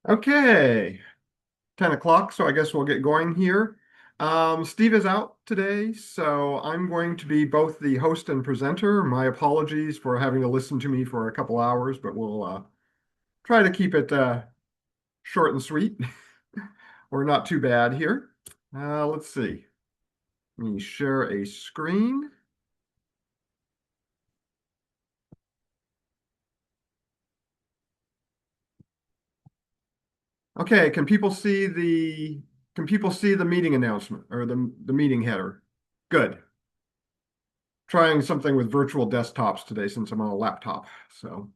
Okay, 10 o'clock, so I guess we'll get going here. Steve is out today, so I'm going to be both the host and presenter. My apologies for having to listen to me for a couple hours, but we'll try to keep it short and sweet. We're not too bad here. Let's see. Let me share a screen. Okay, can people see the meeting announcement or the meeting header? Good. Trying something with virtual desktops today since I'm on a laptop. So,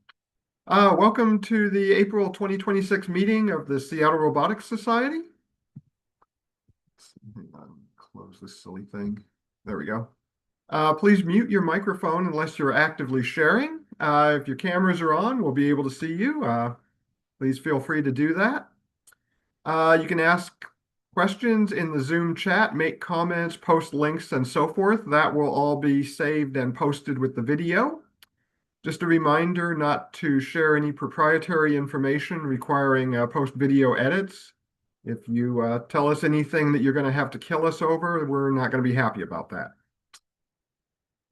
welcome to the April 2026 meeting of the Seattle Robotics Society. Hang on, close this silly thing. There we go. Please mute your microphone unless you're actively sharing. If your cameras are on, we'll be able to see you. Please feel free to do that. You can ask questions in the Zoom chat, make comments, post links, and so forth. That will all be saved and posted with the video. Just a reminder not to share any proprietary information requiring post-video edits. If you tell us anything that you're going to have to kill us over, we're not going to be happy about that.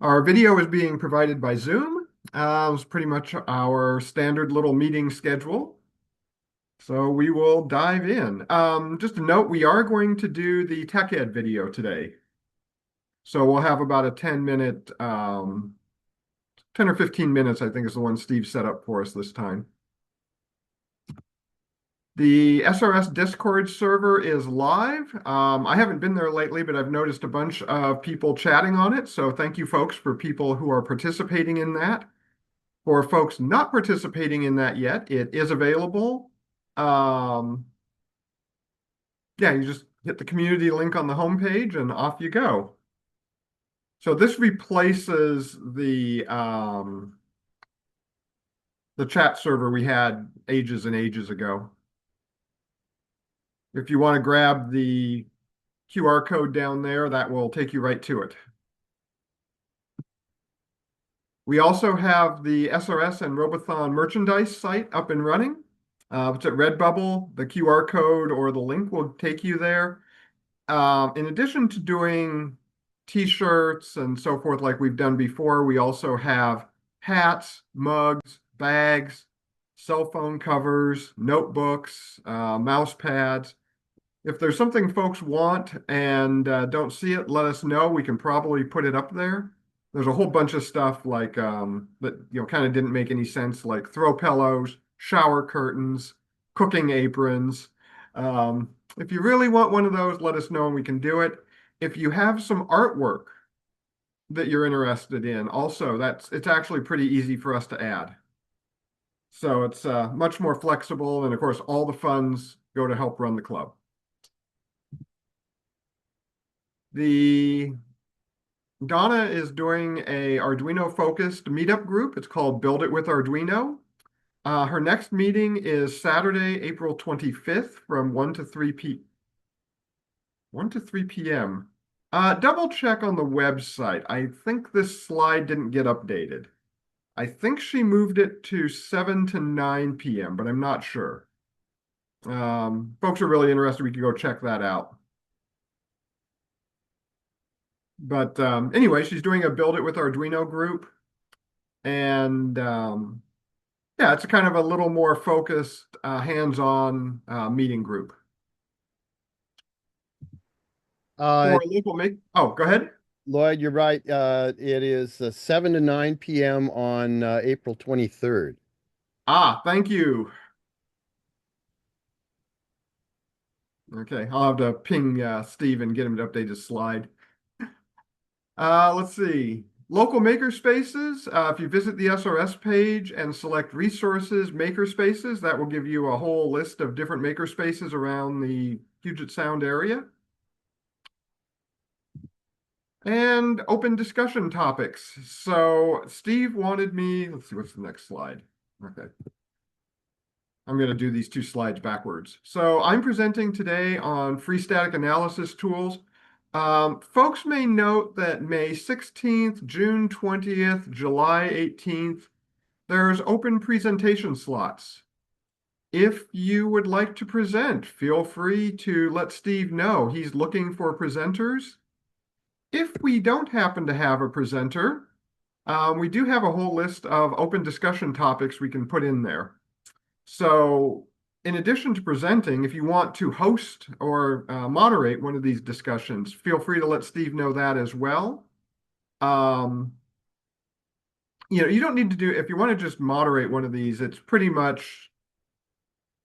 Our video is being provided by Zoom. It's pretty much our standard little meeting schedule. So we will dive in. Just a note, we are going to do the Tech Ed video today. So we'll have about a 10 or 15 minutes, I think is the one Steve set up for us this time. The SRS Discord server is live. I haven't been there lately, but I've noticed a bunch of people chatting on it. So thank you folks for people who are participating in that. For folks not participating in that yet, it is available. Yeah, you just hit the community link on the homepage and off you go. So this replaces the chat server we had ages and ages ago. If you want to grab the QR code down there, that will take you right to it. We also have the SRS and Robothon merchandise site up and running. It's at Redbubble. The QR code or the link will take you there. In addition to doing t-shirts and so forth like we've done before, we also have hats, mugs, bags, cell phone covers, notebooks, mouse pads. If there's something folks want and don't see it, let us know. We can probably put it up there. There's a whole bunch of stuff like that kind of didn't make any sense, like throw pillows, shower curtains, cooking aprons. If you really want one of those, let us know and we can do it. If you have some artwork that you're interested in, also it's actually pretty easy for us to add. So it's much more flexible, and of course, all the funds go to help run the club. Donna is doing a Arduino-focused meetup group. It's called Build It with Arduino. Her next meeting is Saturday, April 25th from 1 to 3 p.m. Double check on the website. I think this slide didn't get updated. I think she moved it to 7 to 9 p.m., but I'm not sure. Folks are really interested. We can go check that out. But anyway, she's doing a Build It with Arduino group. And yeah, it's a kind of a little more focused, hands-on meeting group. For local oh, go ahead. Lloyd, you're right. It is 7 to 9 p.m. on April 23rd. Thank you. Okay, I'll have to ping Steve and get him to update his slide. Let's see. Local makerspaces. If you visit the SRS page and select resources, makerspaces, that will give you a whole list of different makerspaces around the Puget Sound area. And open discussion topics. So Steve wanted me, let's see, what's the next slide? Okay. I'm going to do these two slides backwards. So I'm presenting today on free static analysis tools. Folks may note that May 16th, June 20th, July 18th, there's open presentation slots. If you would like to present, feel free to let Steve know. He's looking for presenters. If we don't happen to have a presenter, we do have a whole list of open discussion topics we can put in there. So in addition to presenting, if you want to host or moderate one of these discussions, feel free to let Steve know that as well. Um, you don't need to do, if you want to just moderate one of these, it's pretty much,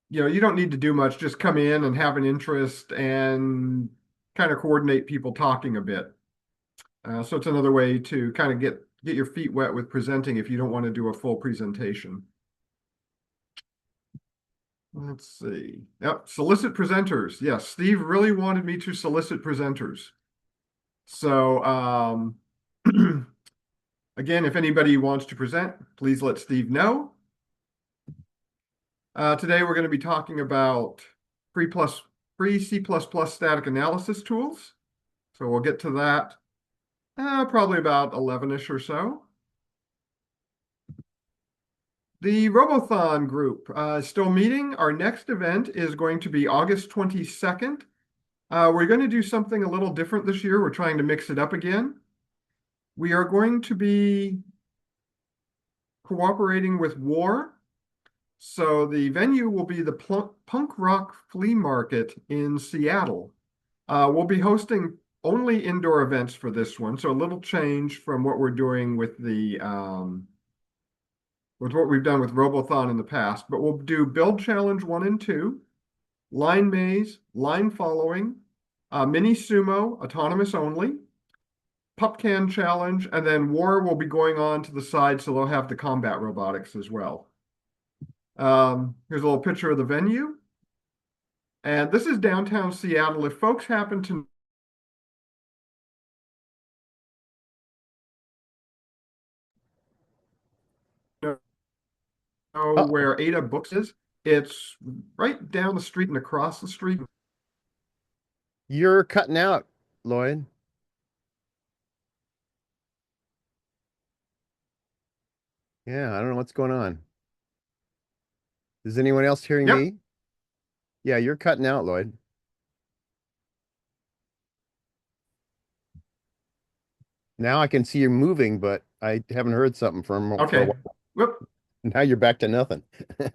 you don't need to do much. Just come in and have an interest and kind of coordinate people talking a bit. So it's another way to kind of get your feet wet with presenting if you don't want to do a full presentation. Let's see. Yep, solicit presenters. Yes, Steve really wanted me to solicit presenters. So, again, if anybody wants to present, please let Steve know. Today we're going to be talking about free C++ static analysis tools. So we'll get to that probably about 11-ish or so. The Robothon group is still meeting. Our next event is going to be August 22nd. We're going to do something a little different this year. We're trying to mix it up again. We are going to be cooperating with War. So the venue will be the Punk Rock Flea Market in Seattle. We'll be hosting only indoor events for this one, so a little change from what we're doing with what we've done with Robothon in the past. But we'll do Build Challenge 1 and 2, Line Maze, Line Following, Mini Sumo, Autonomous Only, Pup Can Challenge, and then War will be going on to the side, so they'll have the combat robotics as well. Here's a little picture of the venue. And this is downtown Seattle. If folks happen to know Uh-oh. where Ada Books is, it's right down the street and across the street. You're cutting out, Lloyd. Yeah, I don't know what's going on. Is anyone else hearing Yep. me? Yeah, you're cutting out, Lloyd. Now I can see you moving, but I haven't heard something from for a Okay. while. Whoop. Now you're back to nothing.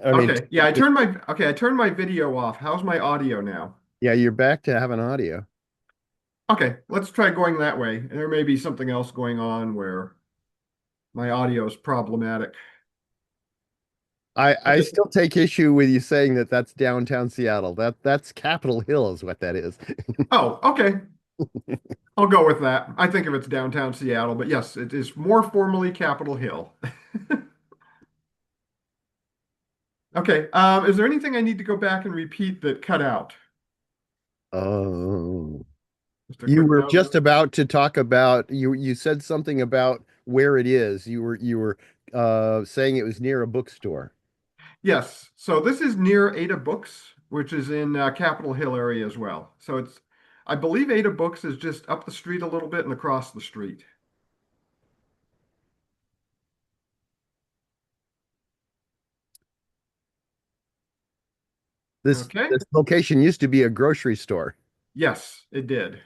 I mean, Okay. Yeah, I turned my video off. How's my audio now? yeah, you're back to having audio. Okay, let's try going that way. There may be something else going on where my audio is problematic. I Okay. still take issue with you saying that that's downtown Seattle. That's Capitol Hill is what that is. Oh, okay. I'll go with that. I think of it's downtown Seattle, but yes, it is more formally Capitol Hill. Okay. Is there anything I need to go back and repeat that cut out? Oh. Just a You quick were note. just about to talk about you said something about where it is. You were saying it was near a bookstore. Yes. So this is near Ada Books, which is in Capitol Hill area as well. So I believe Ada Books is just up the street a little bit and across the street. Okay. This location used to be a grocery store. Yes, it did.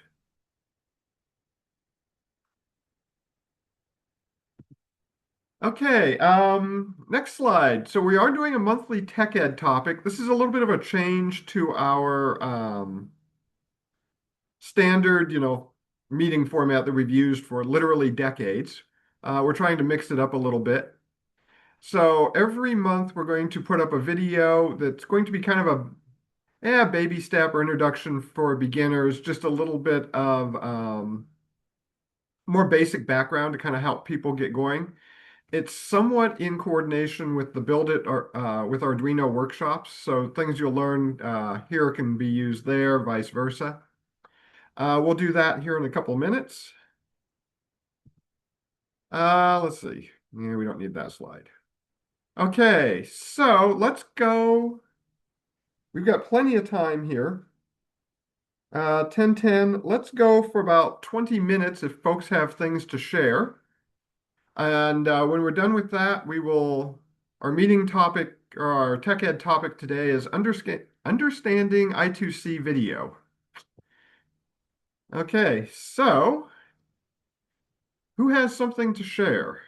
Okay, next slide. So we are doing a monthly tech ed topic. This is a little bit of a change to our standard, meeting format that we've used for literally decades. We're trying to mix it up a little bit. So every month we're going to put up a video that's going to be kind of a baby step or introduction for beginners, just a little bit of more basic background to kind of help people get going. It's somewhat in coordination with the Build It or with Arduino workshops. So things you'll learn here can be used there, vice versa. We'll do that here in a couple of minutes. Let's see. Yeah, we don't need that slide. Okay, so let's go. We've got plenty of time here. 10:10. Let's go for about 20 minutes if folks have things to share. And when we're done with that, we will Our meeting topic, or our tech ed topic today is understanding I2C video. Okay, so who has something to share?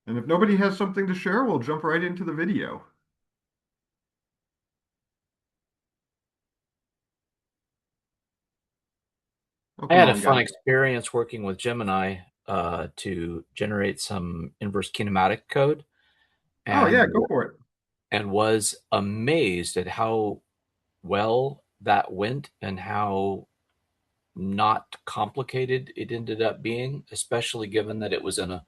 And if nobody has something to share, we'll jump right into the video. Oh, I come had a on, fun guys. experience working with Gemini to generate some inverse kinematic code, Oh, yeah, and go for it. was amazed at how well that went and how not complicated it ended up being, especially given that it was in a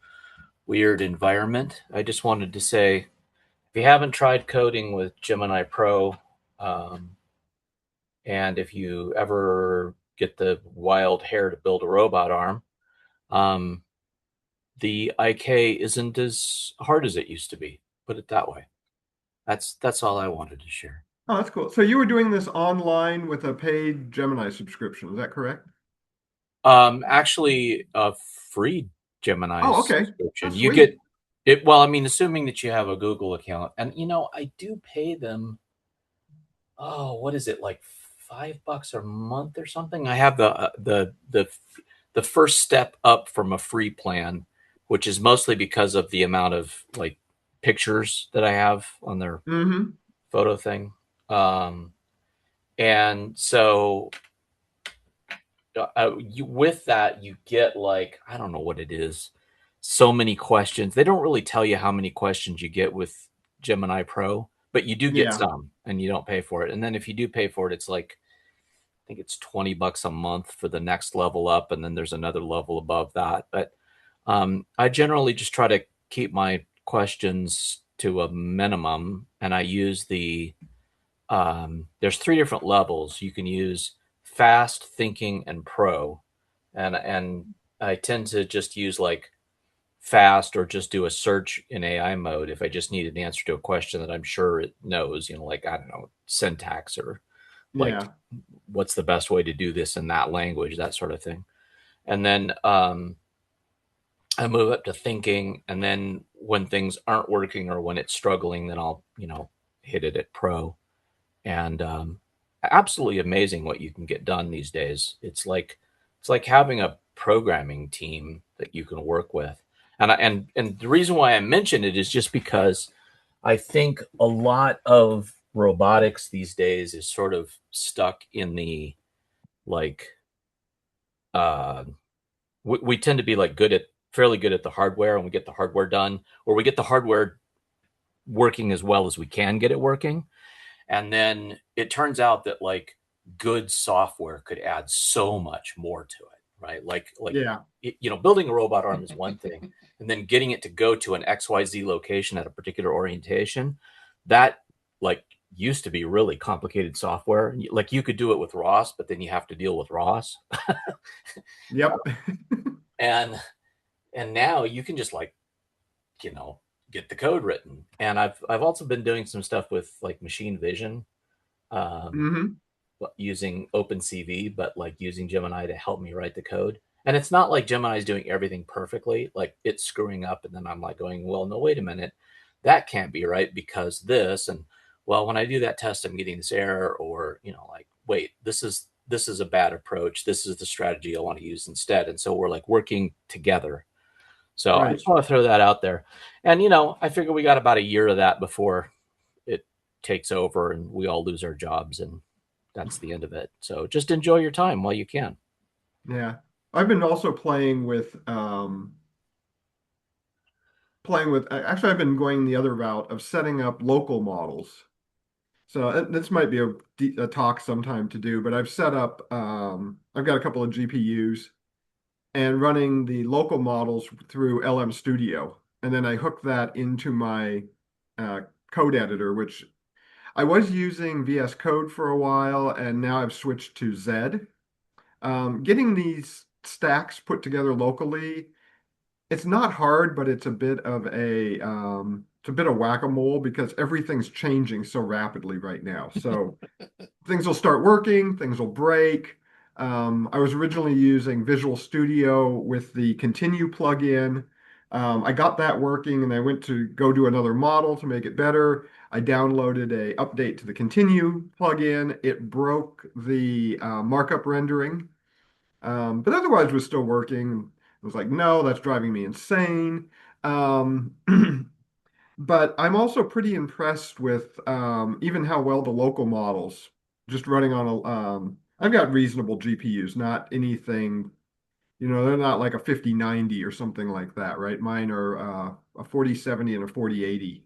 weird environment. I just wanted to say, if you haven't tried coding with Gemini Pro, um, and if you ever get the wild hair to build a robot arm, um, the IK isn't as hard as it used to be. Put it that way. That's all I wanted to share. Oh, that's cool. So you were doing this online with a paid Gemini subscription, is that correct? Actually, a free Gemini Oh, okay. subscription. That's You sweet. get it. Well, I mean, assuming that you have a Google account, and I do pay them. Oh, what is it like, $5 a month or something? I have the first step up from a free plan, which is mostly because of the amount of like pictures that I have on their Mm-hmm. photo thing. Um, and so with that, you get like, I don't know what it is, so many questions. They don't really tell you how many questions you get with Gemini Pro, but you do get Yeah. some and you don't pay for it. And then if you do pay for it, it's like, I think it's $20 a month for the next level up. And then there's another level above that. But I generally just try to keep my questions to a minimum. And I use there's three different levels. You can use fast, thinking, and pro. And I tend to just use like fast, or just do a search in AI mode if I just need an answer to a question that I'm sure it knows, like, I don't know, syntax, or like, Yeah. what's the best way to do this in that language, that sort of thing. And then I move up to thinking, and then when things aren't working or when it's struggling, then I'll, hit it at pro. And absolutely amazing what you can get done these days. It's like having a programming team that you can work with. And the reason why I mention it is just because I think a lot of robotics these days is sort of stuck in the, like, uh, we tend to be like fairly good at the hardware, and we get the hardware done, or we get the hardware working as well as we can get it working. And then it turns out that like good software could add so much more to it, right? Yeah. Building a robot arm is one thing, and then getting it to go to an XYZ location at a particular orientation, that like used to be really complicated software. Like, you could do it with ROS, but then you have to deal with ROS. Yep. and and now you can just like, you know, get the code written. And I've also been doing some stuff with like machine vision, um, Mm-hmm. using OpenCV, but like using Gemini to help me write the code. And it's not like Gemini is doing everything perfectly. Like, it's screwing up, and then I'm like going, well, no, wait a minute, that can't be right because this. And well, when I do that test, I'm getting this error, or like, wait, this is a bad approach. This is the strategy I want to use instead. And so we're like working together. So I Right. just want to throw that out there. And I figure we got about a year of that before it takes over and we all lose our jobs, and that's the end of it. So just enjoy your time while you can. Yeah. I've been also actually I've been going the other route of setting up local models. So this might be a talk sometime to do, but I've got a couple of GPUs and running the local models through LM Studio. And then I hook that into my uh, code editor, which I was using VS Code for a while, and now I've switched to Z. Getting these stacks put together locally, it's not hard, but it's a bit of whack-a-mole because everything's changing so rapidly right now. So things will start working, things will break. I was originally using Visual Studio with the Continue plugin. I got that working and I went to go do another model to make it better. I downloaded a update to the Continue plugin. It broke the markup rendering, but otherwise was still working. I was like, no, that's driving me insane. Um, but I'm also pretty impressed with even how well the local models just running on a I've got reasonable GPUs, not anything, they're not like a 5090 or something like that, right? Mine are a 4070 and a 4080.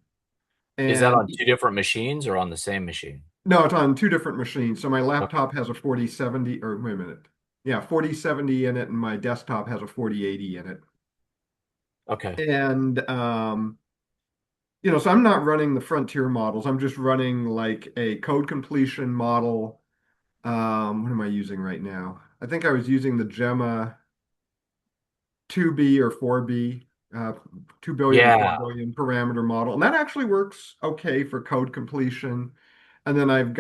Is that And on two different machines or on the same machine? no, it's on two different machines. So my Okay. laptop has a 4070, or wait a minute. Yeah, 4070 in it, and my desktop has a 4080 in it. Okay. And so I'm not running the frontier models. I'm just running like a code completion model. What am I using right now? I think I was using the Gemma 2B or 4B, 2 billion, 4 Yeah. billion parameter model. And that actually works okay for code completion. And then I'm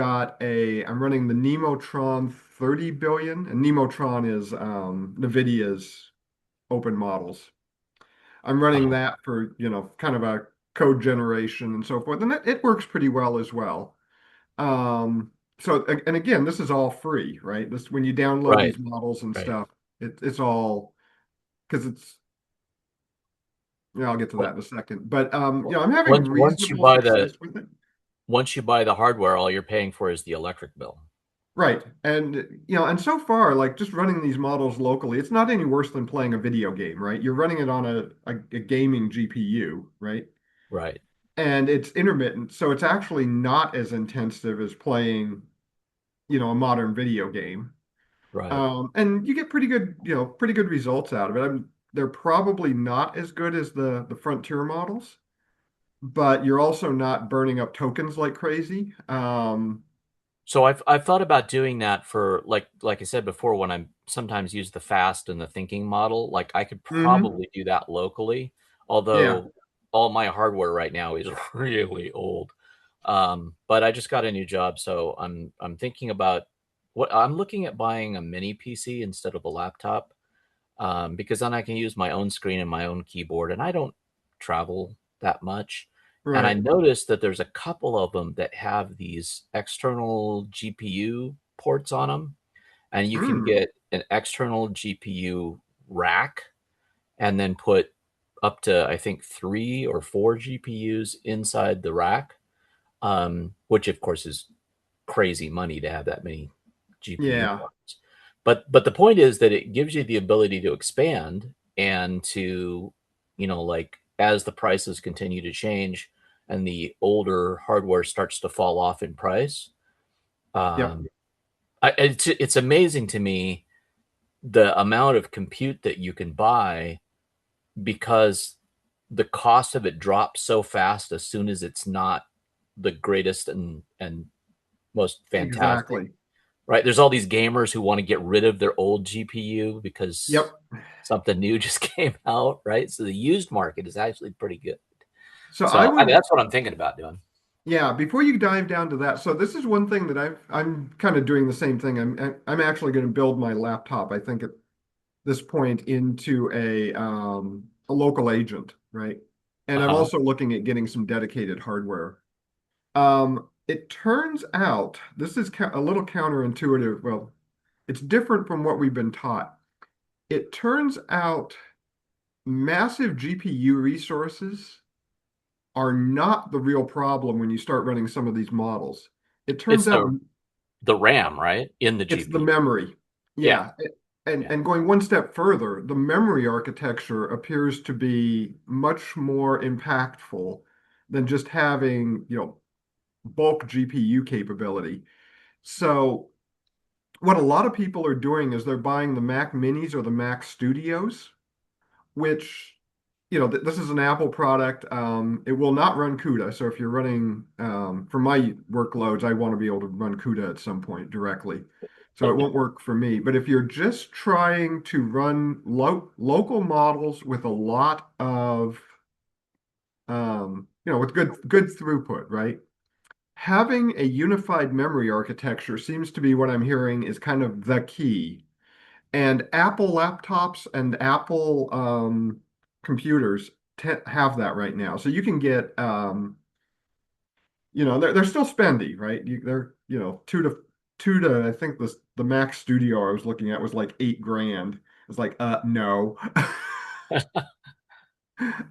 running the Nemotron 30 billion, and Nemotron is NVIDIA's open models. I'm running Uh-huh. that for, kind of a code generation and so forth. And it works pretty well as well. And again, this is all free, right? This when you download Right. these models and Right. stuff, it's all because it's yeah, I'll get to that in a second. But I'm having Once you reasonable buy the success with it. hardware, all you're paying for is the electric bill. Right. And and so far, like just running these models locally, it's not any worse than playing a video game, right? You're running it on a gaming GPU, right? Right. And it's intermittent, so it's actually not as intensive as playing, a modern video game. Right. And you get pretty good results out of it. They're probably not as good as the Frontier models, but you're also not burning up tokens like crazy. So I've thought about doing that for like I said before when I sometimes use the fast and the thinking model, like I could Mhm. probably do that locally, Yeah, although all my hardware right now is really old. But I just got a new job, so I'm thinking about what I'm looking at buying a mini PC instead of a laptop, because then I can use my own screen and my own keyboard, and I don't travel that much. And I right. noticed that there's a couple of them that have these external GPU ports on them, and you can Hmm. get an external GPU rack and then put up to, I think, 3 or 4 GPUs inside the rack, which of course is crazy money to have that many GPU Yeah, parts. But the point is that it gives you the ability to expand and to, like as the prices continue to change and the older hardware starts to fall off in price, yep, um, it's amazing to me the amount of compute that you can buy because the cost of it drops so fast as soon as it's not the greatest and most fantastic. exactly. Right? There's all these gamers who want to get rid of their old GPU because Yep. something new just came out, right? So the used market is actually pretty good. So I So would, that's what I'm thinking about doing. yeah, before you dive down to that, so this is one thing that I'm kind of doing the same thing. I'm actually going to build my laptop, I think at this point into a local agent, right? And I'm Uh-huh. also looking at getting some dedicated hardware. It turns out this is a little counterintuitive. Well, it's different from what we've been taught. It turns out massive GPU resources are not the real problem when you start running some of these models. It turns It's out the RAM, right? In the it's the GPU. memory. Yeah. Yeah. And Yeah. and going one step further, the memory architecture appears to be much more impactful than just having, bulk GPU capability. So what a lot of people are doing is they're buying the Mac Minis or the Mac Studios, which, this is an Apple product. It will not run CUDA. So if you're running, for my workloads, I want to be able to run CUDA at some point directly. So it Okay. won't work for me. But if you're just trying to run local models with a lot of, with good throughput, right? Having a unified memory architecture seems to be what I'm hearing is kind of the key. And Apple laptops and Apple computers have that right now. So you can get, they're still spendy, right? They're, two to I think the Mac Studio I was looking at was like 8 grand. It's like, no.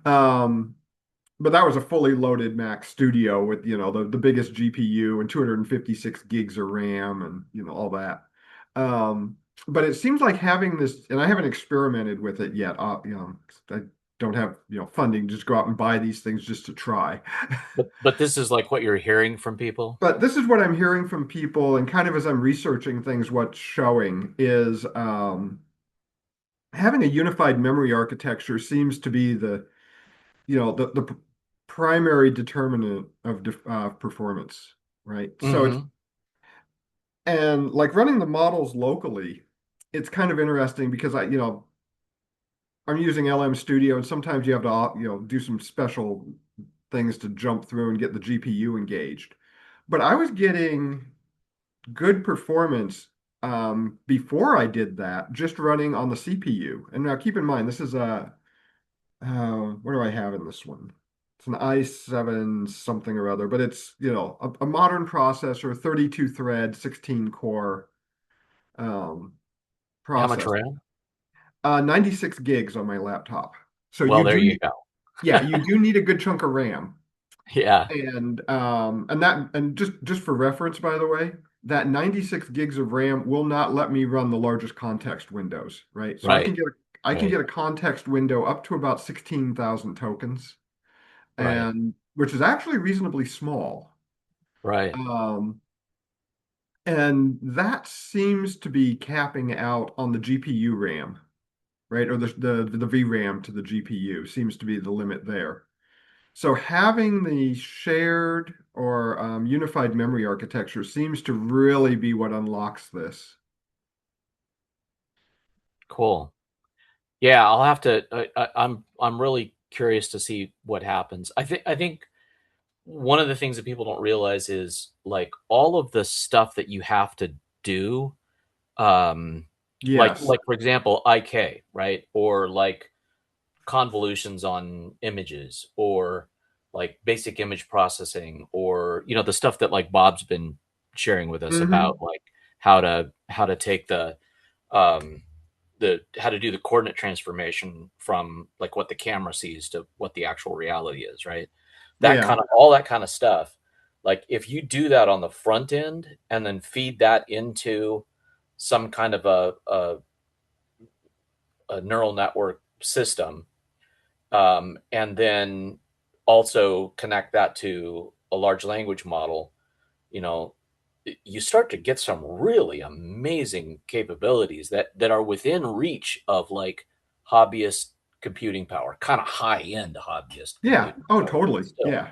Um, but that was a fully loaded Mac Studio with, the biggest GPU and 256 gigs of RAM and, all that. Um, but it seems like having this, and I haven't experimented with it yet. I don't have, funding to just go out and buy these things just to try. But this is like what you're hearing from people. But this is what I'm hearing from people, and kind of as I'm researching things, what's showing is having a unified memory architecture seems to be the primary determinant of performance, right? So Hmm. and like running the models locally, it's kind of interesting because I'm using LM Studio, and sometimes you have to, do some special things to jump through and get the GPU engaged. But I was getting good performance before I did that, just running on the CPU. And now keep in mind, this is what do I have in this one? It's an i7 something or other, but it's, a modern processor, 32 thread, 16 core um, How much processor. RAM? 96 gigs on my laptop. So Well, you there do you need, go. yeah, you do need a good chunk of RAM. Yeah. And just for reference, by the way, that 96 gigs of RAM will not let me run the largest context windows, right? So Right. I can Right. get a context window up to about 16,000 tokens, Right. and which is actually reasonably small. Right. Um, and that seems to be capping out on the GPU RAM, right? Or the VRAM to the GPU seems to be the limit there. So having the shared or unified memory architecture seems to really be what unlocks this. Cool. Yeah, I'll have to. I'm really curious to see what happens. I think one of the things that people don't realize is like all of the stuff that you have to do, um, Yes. like for example, IK, right, or like convolutions on images, or like basic image processing, or the stuff that like Bob's been sharing with us about, Hmm. like how to take um, the how to do the coordinate transformation from like what the camera sees to what the actual reality is, right? That Yeah. kind of all that kind of stuff. Like if you do that on the front end and then feed that into some kind of a neural network system, and then also connect that to a large language model, you know, you start to get some really amazing capabilities that are within reach of like hobbyist computing power, kind of high end hobbyist Yeah. computing Oh, power, but totally. still, Yeah.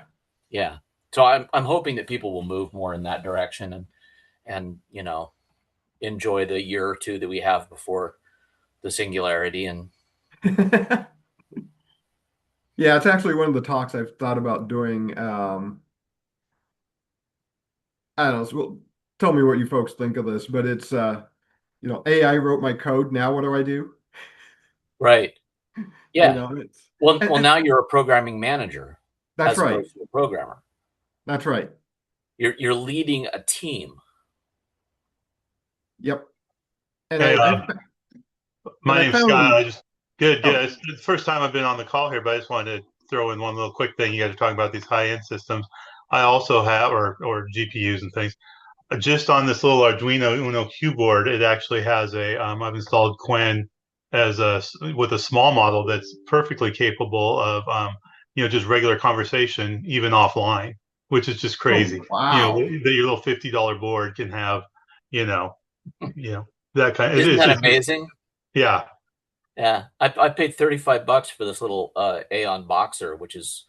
yeah. So I'm hoping that people will move more in that direction, and enjoy the year or two that we have before the singularity. And Yeah, it's actually one of the talks I've thought about doing. I don't know. Well, tell me what you folks think of this, but it's AI wrote my code. Now what do I do? right, yeah. It's Well, now you're a programming manager that's as right. opposed to a programmer. That's right. You're leading a team. Yep. And Hey, my I name's Scott. found, I just good, oh, good. It's the first time I've been on the call here, but I just wanted to throw in one little quick thing. You guys are talking about these high-end systems. I also have, or GPUs and things. Just on this little Arduino Uno keyboard, it actually has a. I've installed Quen as with a small model that's perfectly capable of, just regular conversation even offline, which is just oh, crazy. wow. That your little $50 board can have, you know, you know that kind. Isn't It's that just amazing? yeah. Yeah, I paid $35 for this little Aeon Boxer, which is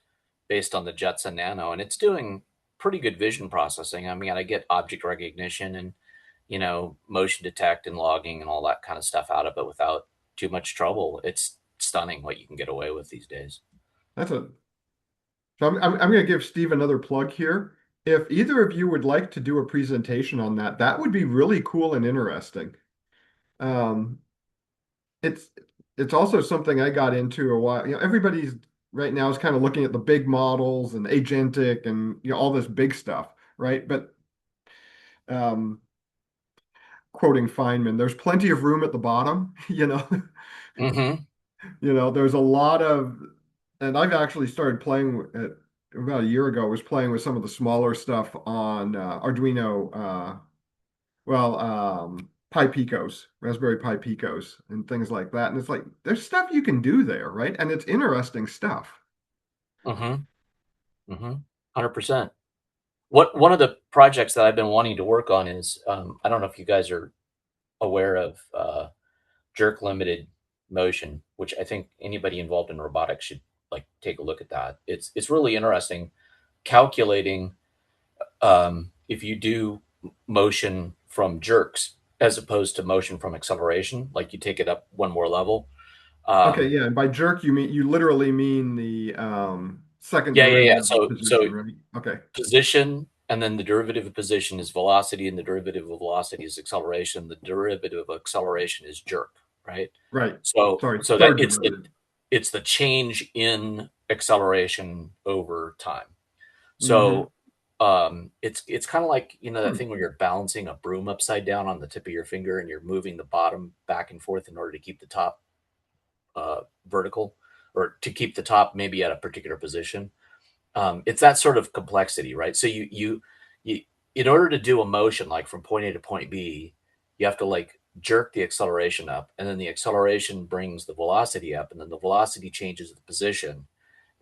based on the Jetson Nano, and it's doing pretty good vision processing. I mean, I get object recognition and motion detect and logging and all that kind of stuff out of it without too much trouble. It's stunning what you can get away with these days. That's a So I'm going to give Steve another plug here. If either of you would like to do a presentation on that, that would be really cool and interesting. Um, it's it's also something I got into a while. Everybody's right now is kind of looking at the big models and agentic and all this big stuff, right? But um, quoting Feynman, there's plenty of room at the bottom, Mm-hmm. There's a lot of, and I've actually started playing at about a year ago, I was playing with some of the smaller stuff on Arduino, Pi Picos, Raspberry Pi Picos, and things like that. And it's like, there's stuff you can do there, right? And it's interesting stuff. Mm-hmm. Mm-hmm. 100%. One of the projects that I've been wanting to work on is I don't know if you guys are aware of jerk limited motion, which I think anybody involved in robotics should like take a look at that. It's really interesting calculating if you do motion from jerks as opposed to motion from acceleration, like you take it up one more level. Okay, Um, yeah, and by jerk you literally mean the second yeah. derivative of So position, right? Okay, position, and then the derivative of position is velocity, and the derivative of velocity is acceleration. The derivative of acceleration is jerk, right? right. So Sorry, so that third derivative. it's the change in acceleration over time. Hmm. So it's kind of like that thing where you're balancing a broom upside down on the tip of your finger and you're moving the bottom back and forth in order to keep the top vertical, or to keep the top maybe at a particular position. It's that sort of complexity, right? So you in order to do a motion like from point A to point B, you have to like jerk the acceleration up, and then the acceleration brings the velocity up, and then the velocity changes the position,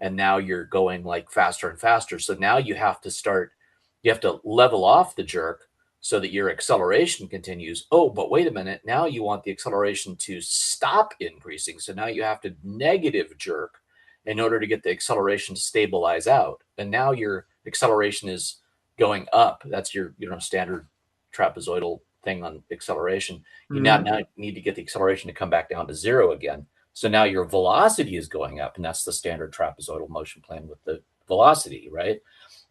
and now you're going like faster and faster. So now you have to level off the jerk so that your acceleration continues. Oh, but wait a minute. Now you want the acceleration to stop increasing. So now you have to negative jerk in order to get the acceleration to stabilize out. And now your acceleration is going up. That's your standard trapezoidal thing on acceleration. You now need to get the acceleration to come back down to zero again. So now your velocity is going up, and that's the standard trapezoidal motion plan with the velocity, right?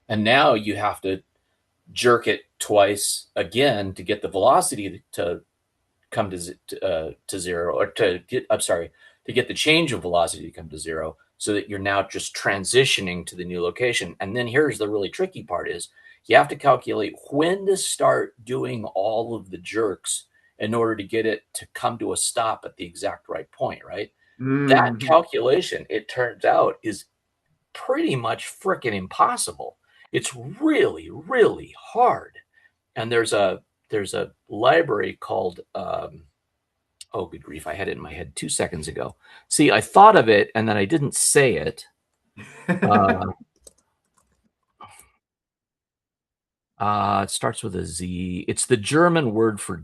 And now you have to jerk it twice again to get the velocity to come to zero, or to get the change of velocity to come to zero, so that you're now just transitioning to the new location. And then here's the really tricky part: is you have to calculate when to start doing all of the jerks in order to get it to come to a stop at the exact right point, right? That Hmm. calculation, it turns out, is pretty much freaking impossible. It's really, really hard. And there's a library called oh good grief, I had it in my head 2 seconds ago. See, I thought of it and then I didn't say it. Uh, it starts with a Z. It's the German word for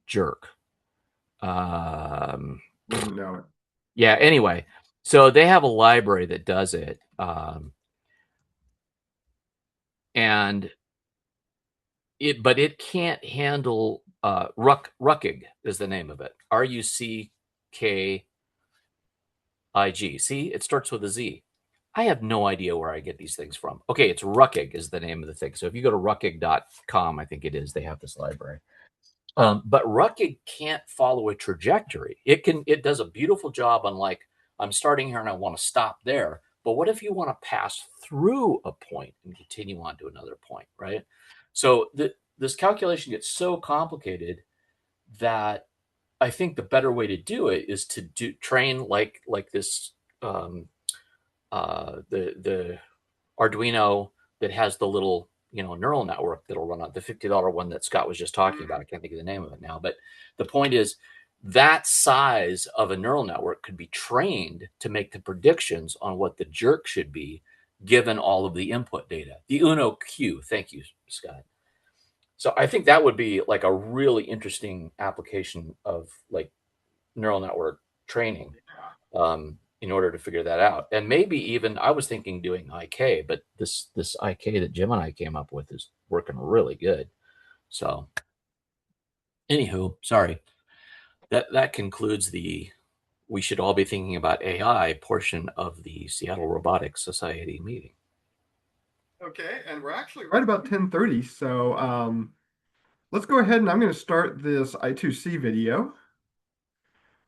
jerk. Wouldn't know it. Yeah. Anyway, so they have a library that does it, and but it can't handle Ruckig is the name of it. Ruckig. See, it starts with a Z. I have no idea where I get these things from. Okay, it's Ruckig is the name of the thing. So if you go to ruckig.com, I think it is, they have this library. But Ruckig can't follow a trajectory. It does a beautiful job on like, I'm starting here and I want to stop there. But what if you want to pass through a point and continue on to another point, right? So this calculation gets so complicated that I think the better way to do it is to train like this the Arduino that has the little neural network that'll run on the $50 one that Scott was just talking about. I can't think of the name of it now, but the point is that size of a neural network could be trained to make the predictions on what the jerk should be given all of the input data. The Uno Q. Thank you, Scott. So I think that would be like a really interesting application of like neural network training, in order to figure that out. And maybe even I was thinking doing IK, but this IK that Jim and I came up with is working really good. So anywho, sorry. That concludes the we should all be thinking about AI portion of the Seattle Robotics Society meeting. Okay, and we're actually right about 10:30, so let's go ahead and I'm going to start this I2C video.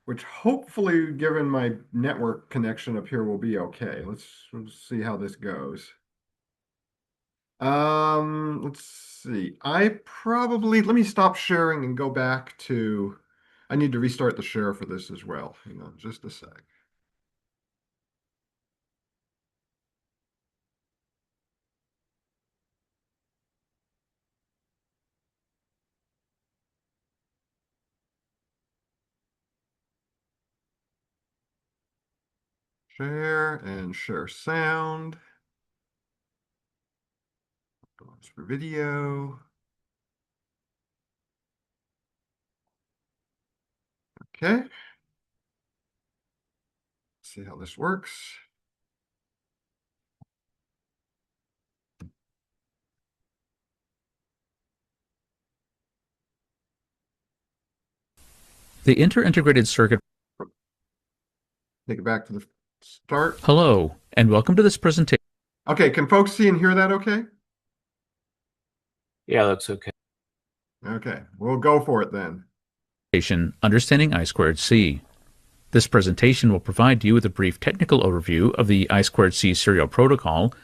which hopefully, given my network connection up here, will be okay. Let's see how this goes. Let's see. Let me stop sharing and go back to, I need to restart the share for this as well. Hang on just a sec. Share and share sound. Pause for video. Okay. See how this works. The inter-integrated circuit. Take it back to the start. Hello, and welcome to this presentation. Okay, can folks see and hear that okay? Yeah, looks okay. Okay, we'll go for it then. Understanding I2C. This presentation will provide you with a brief technical overview of the I2C serial protocol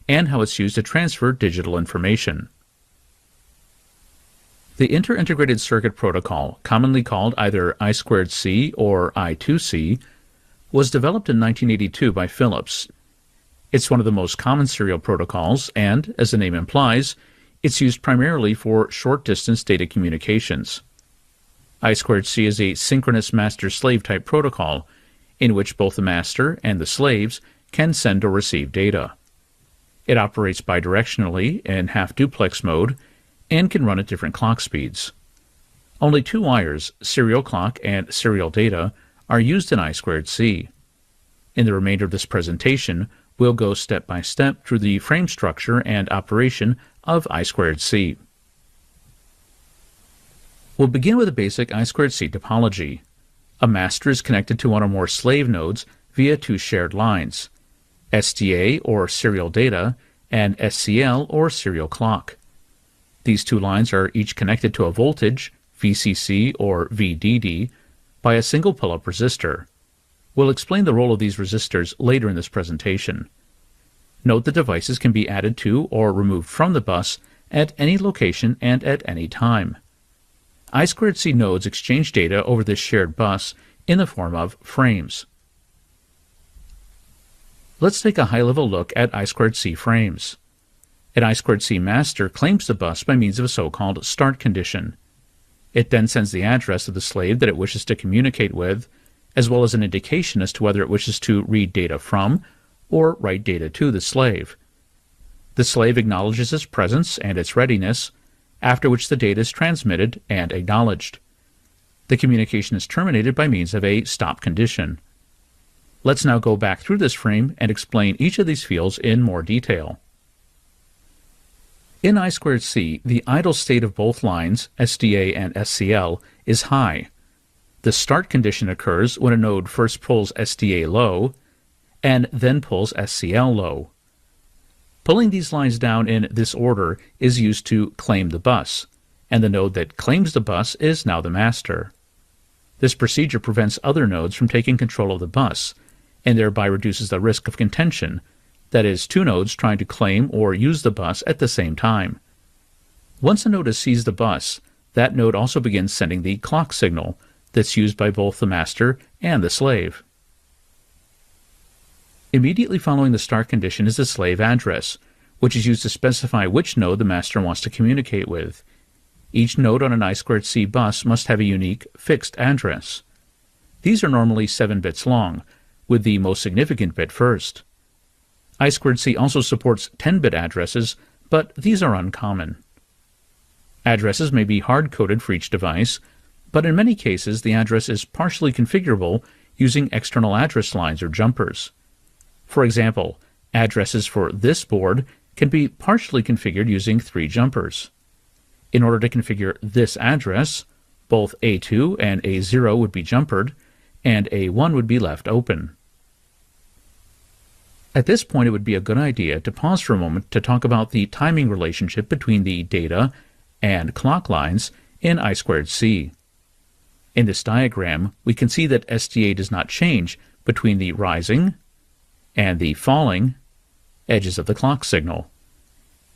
and how it's used to transfer digital information. The inter-integrated circuit protocol, commonly called either I2C or I2C, was developed in 1982 by Philips. It's one of the most common serial protocols and, as the name implies, it's used primarily for short-distance data communications. I2C is a synchronous master-slave type protocol in which both the master and the slaves can send or receive data. It operates bidirectionally in half-duplex mode and can run at different clock speeds. Only two wires, serial clock and serial data, are used in I2C. In the remainder of this presentation, we'll go step by step through the frame structure and operation of I2C. We'll begin with a basic I2C topology. A master is connected to one or more slave nodes via two shared lines, SDA or serial data and SCL or serial clock. These two lines are each connected to a voltage, VCC or VDD, by a single pull-up resistor. We'll explain the role of these resistors later in this presentation. Note that devices can be added to or removed from the bus at any location and at any time. I2C nodes exchange data over this shared bus in the form of frames. Let's take a high-level look at I2C frames. An I2C master claims the bus by means of a so-called start condition. It then sends the address of the slave that it wishes to communicate with, as well as an indication as to whether it wishes to read data from or write data to the slave. The slave acknowledges its presence and its readiness, after which the data is transmitted and acknowledged. The communication is terminated by means of a stop condition. Let's now go back through this frame and explain each of these fields in more detail. In I2C, the idle state of both lines, SDA and SCL, is high. The start condition occurs when a node first pulls SDA low and then pulls SCL low. Pulling these lines down in this order is used to claim the bus, and the node that claims the bus is now the master. This procedure prevents other nodes from taking control of the bus, and thereby reduces the risk of contention, that is, two nodes trying to claim or use the bus at the same time. Once a node has seized the bus, that node also begins sending the clock signal that's used by both the master and the slave. Immediately following the start condition is the slave address, which is used to specify which node the master wants to communicate with. Each node on an I2C bus must have a unique, fixed address. These are normally 7 bits long, with the most significant bit first. I2C also supports 10-bit addresses, but these are uncommon. Addresses may be hard-coded for each device, but in many cases the address is partially configurable using external address lines or jumpers. For example, addresses for this board can be partially configured using 3 jumpers. In order to configure this address, both A2 and A0 would be jumpered, and A1 would be left open. At this point, it would be a good idea to pause for a moment to talk about the timing relationship between the data and clock lines in I2C. In this diagram, we can see that SDA does not change between the rising and the falling edges of the clock signal.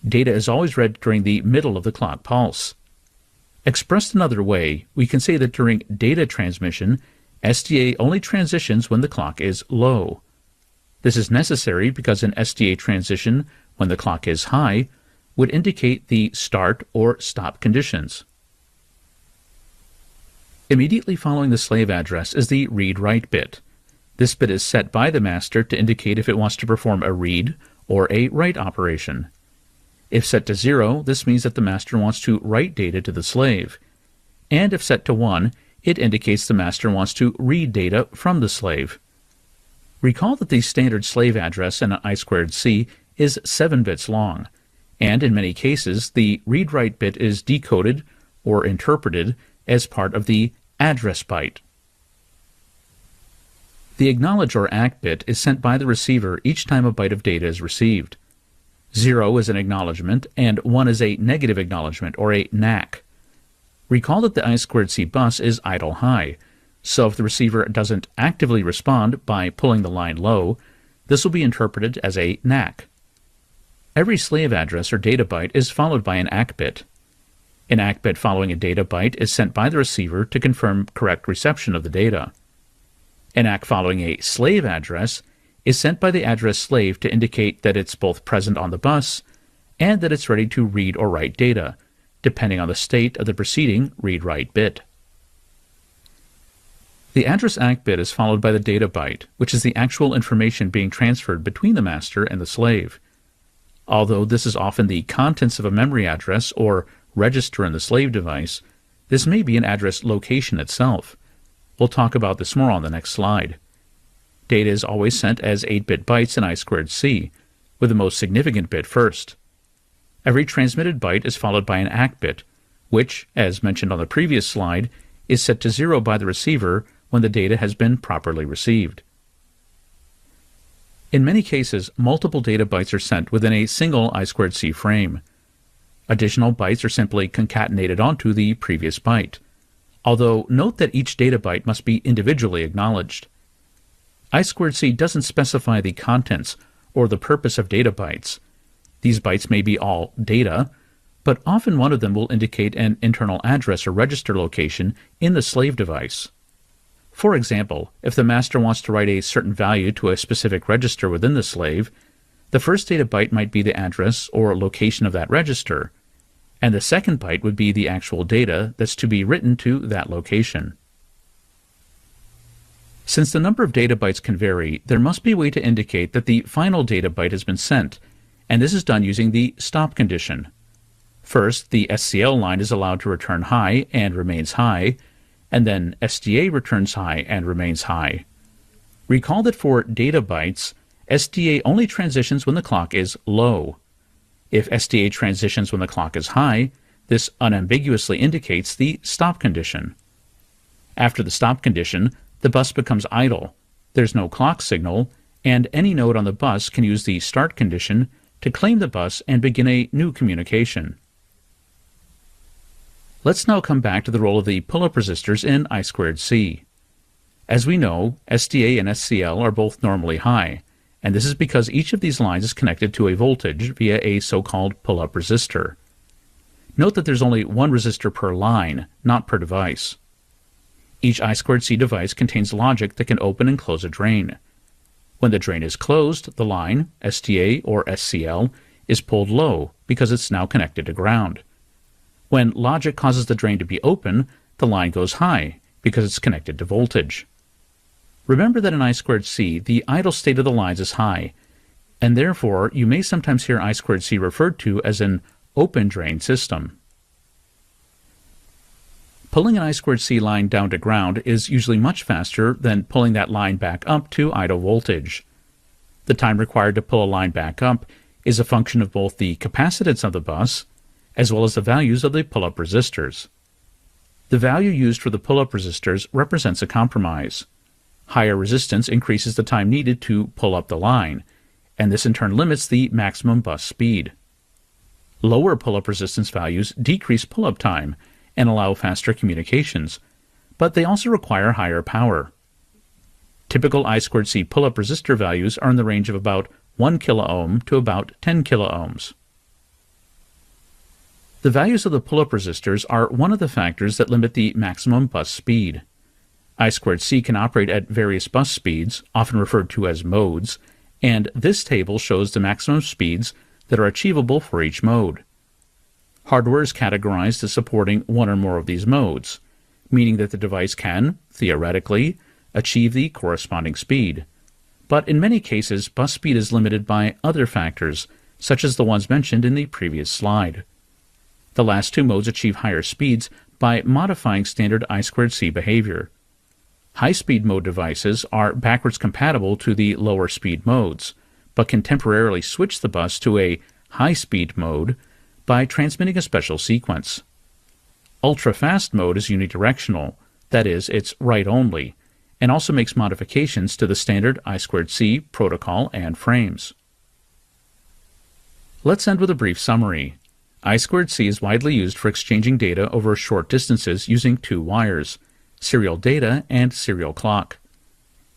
Data is always read during the middle of the clock pulse. Expressed another way, we can say that during data transmission, SDA only transitions when the clock is low. This is necessary because an SDA transition when the clock is high would indicate the start or stop conditions. Immediately following the slave address is the read-write bit. This bit is set by the master to indicate if it wants to perform a read or a write operation. If set to 0, this means that the master wants to write data to the slave. And if set to 1, it indicates the master wants to read data from the slave. Recall that the standard slave address in an I2C is 7 bits long, and in many cases the read-write bit is decoded or interpreted as part of the address byte. The acknowledge or ACK bit is sent by the receiver each time a byte of data is received. 0 is an acknowledgement, and 1 is a negative acknowledgement, or a NAC. Recall that the I2C bus is idle high, so if the receiver doesn't actively respond by pulling the line low, this will be interpreted as a NAC. Every slave address or data byte is followed by an ACK bit. An ACK bit following a data byte is sent by the receiver to confirm correct reception of the data. An ACK following a slave address is sent by the address slave to indicate that it's both present on the bus and that it's ready to read or write data, depending on the state of the preceding read-write bit. The address ACK bit is followed by the data byte, which is the actual information being transferred between the master and the slave. Although this is often the contents of a memory address or register in the slave device, this may be an address location itself. We'll talk about this more on the next slide. Data is always sent as 8-bit bytes in I2C, with the most significant bit first. Every transmitted byte is followed by an ACK bit, which, as mentioned on the previous slide, is set to 0 by the receiver when the data has been properly received. In many cases, multiple data bytes are sent within a single I2C frame. Additional bytes are simply concatenated onto the previous byte, although note that each data byte must be individually acknowledged. I2C doesn't specify the contents or the purpose of data bytes. These bytes may be all data, but often one of them will indicate an internal address or register location in the slave device. For example, if the master wants to write a certain value to a specific register within the slave, the first data byte might be the address or location of that register, and the second byte would be the actual data that's to be written to that location. Since the number of data bytes can vary, there must be a way to indicate that the final data byte has been sent, and this is done using the stop condition. First, the SCL line is allowed to return high and remains high, and then SDA returns high and remains high. Recall that for data bytes, SDA only transitions when the clock is low. If SDA transitions when the clock is high, this unambiguously indicates the stop condition. After the stop condition, the bus becomes idle. There's no clock signal, and any node on the bus can use the start condition to claim the bus and begin a new communication. Let's now come back to the role of the pull-up resistors in I2C. As we know, SDA and SCL are both normally high, and this is because each of these lines is connected to a voltage via a so-called pull-up resistor. Note that there's only one resistor per line, not per device. Each I2C device contains logic that can open and close a drain. When the drain is closed, the line, SDA or SCL, is pulled low because it's now connected to ground. When logic causes the drain to be open, the line goes high because it's connected to voltage. Remember that in I2C, the idle state of the lines is high, and therefore you may sometimes hear I2C referred to as an open drain system. Pulling an I2C line down to ground is usually much faster than pulling that line back up to idle voltage. The time required to pull a line back up is a function of both the capacitance of the bus as well as the values of the pull-up resistors. The value used for the pull-up resistors represents a compromise. Higher resistance increases the time needed to pull up the line, and this in turn limits the maximum bus speed. Lower pull-up resistance values decrease pull-up time and allow faster communications, but they also require higher power. Typical I2C pull-up resistor values are in the range of about 1 kiloohm to about 10 kiloohms. The values of the pull-up resistors are one of the factors that limit the maximum bus speed. I2C can operate at various bus speeds, often referred to as modes, and this table shows the maximum speeds that are achievable for each mode. Hardware is categorized as supporting one or more of these modes, meaning that the device can, theoretically, achieve the corresponding speed. But in many cases, bus speed is limited by other factors, such as the ones mentioned in the previous slide. The last two modes achieve higher speeds by modifying standard I2C behavior. High-speed mode devices are backwards compatible to the lower speed modes, but can temporarily switch the bus to a high-speed mode by transmitting a special sequence. Ultra-fast mode is unidirectional, that is, it's write-only, and also makes modifications to the standard I2C protocol and frames. Let's end with a brief summary. I2C is widely used for exchanging data over short distances using two wires, serial data and serial clock.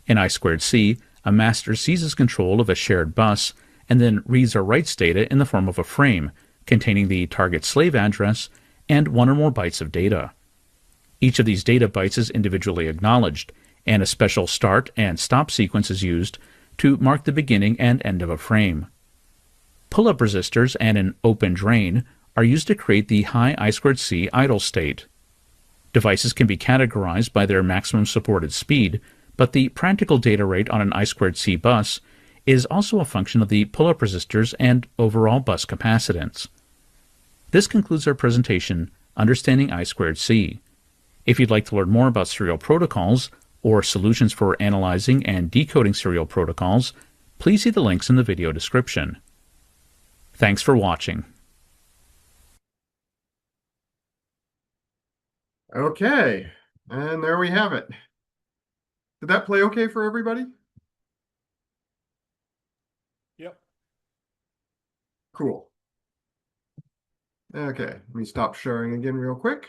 In I2C, a master seizes control of a shared bus and then reads or writes data in the form of a frame containing the target slave address and one or more bytes of data. Each of these data bytes is individually acknowledged, and a special start and stop sequence is used to mark the beginning and end of a frame. Pull-up resistors and an open drain are used to create the high I2C idle state. Devices can be categorized by their maximum supported speed, but the practical data rate on an I2C bus is also a function of the pull-up resistors and overall bus capacitance. This concludes our presentation, Understanding I2C. If you'd like to learn more about serial protocols or solutions for analyzing and decoding serial protocols, please see the links in the video description. Thanks for watching. Okay, and there we have it. Did that play okay for everybody? Yep. Cool. Okay, let me stop sharing again real quick.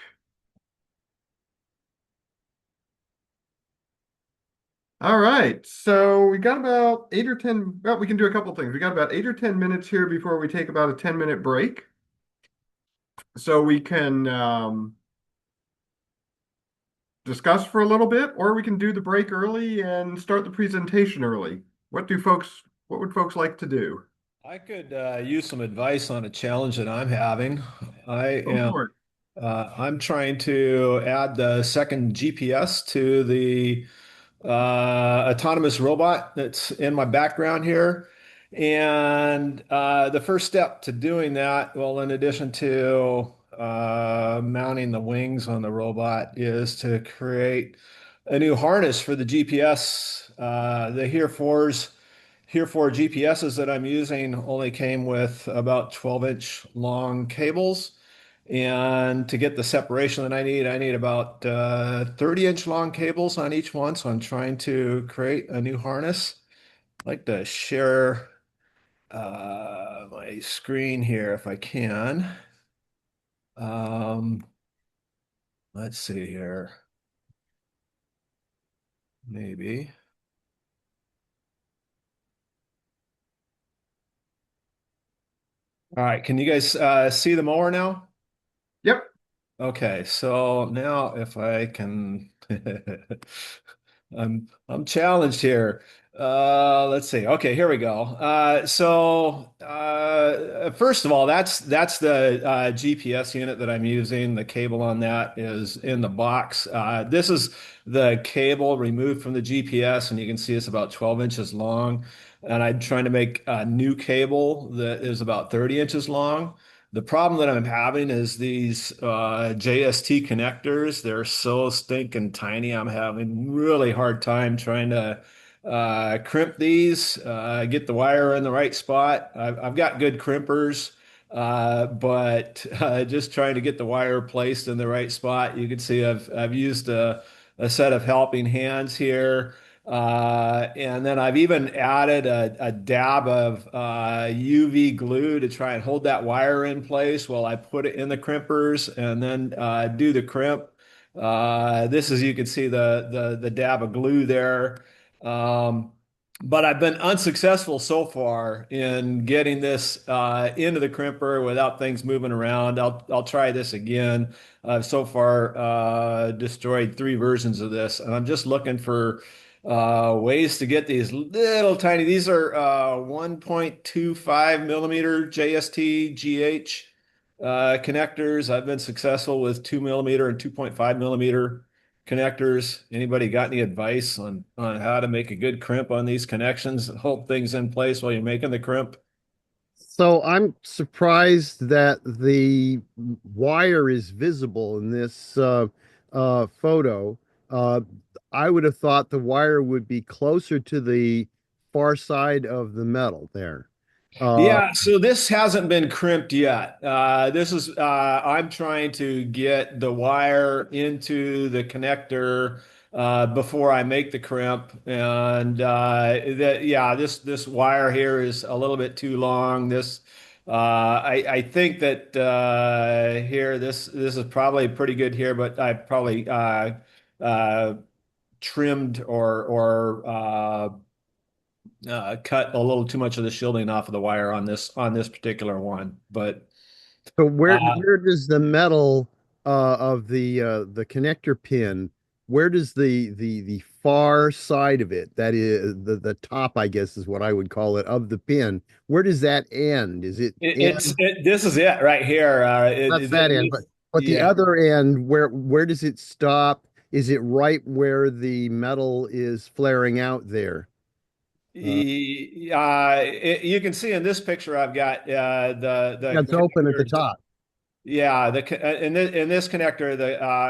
All right, so we got about 8 or 10, well, we can do a couple things. We got about 8 or 10 minutes here before we take about a 10-minute break. So we can discuss for a little bit, or we can do the break early and start the presentation early. What would folks like to do? I could use some advice on a challenge that I'm having. I'm trying to add the second GPS to the autonomous robot that's in my background here. And the first step to doing that, well, in addition to mounting the wings on the robot, is to create a new harness for the GPS. The Here4 GPSs that I'm using only came with about 12-inch long cables. And to get the separation that I need about 30-inch long cables on each one. So I'm trying to create a new harness. I'd like to share my screen here if I can. Let's see here. Maybe. All right, can you guys see the mower now? Yep. Okay, so now if I can, I'm challenged here. Let's see. Okay, here we go. First of all, that's the GPS unit that I'm using. The cable on that is in the box. This is the cable removed from the GPS, and you can see it's about 12 inches long. And I'm trying to make a new cable that is about 30 inches long. The problem that I'm having is these JST connectors. They're so stinking tiny. I'm having really hard time trying to crimp these, get the wire in the right spot. I've got good crimpers, but just trying to get the wire placed in the right spot. You can see I've used a set of helping hands here. And then I've even added a dab of UV glue to try and hold that wire in place while I put it in the crimpers and then do the crimp. This is, you can see the dab of glue there. Um, but I've been unsuccessful so far in getting this into the crimper without things moving around. I'll try this again. I've so far destroyed 3 versions of this, and I'm just looking for ways to get these little tiny. These are 1.25 millimeter JST GH connectors. I've been successful with 2 millimeter and 2.5 millimeter connectors. Anybody got any advice on how to make a good crimp on these connections and hold things in place while you're making the crimp? So I'm surprised that the wire is visible in this photo. Uh, I would have thought the wire would be closer to the far side of the metal there. Uh, Yeah, so this hasn't been crimped yet. This is I'm trying to get the wire into the connector before I make the crimp, and yeah, this wire here is a little bit too long. I think that here this is probably pretty good here, but I probably uh, trimmed or cut a little too much of the shielding off of the wire on this particular one. But so uh, where does the metal of the connector pin, where does the far side of it, that is the top, I guess is what I would call it, of the pin, where does that end? Is it end? this is it right here. That's that end, but the Yeah. other end, where does it stop? Is it right where the metal is flaring out there? Uh, You can see in this picture I've got the that's open at the connectors. top. Yeah, in this connector,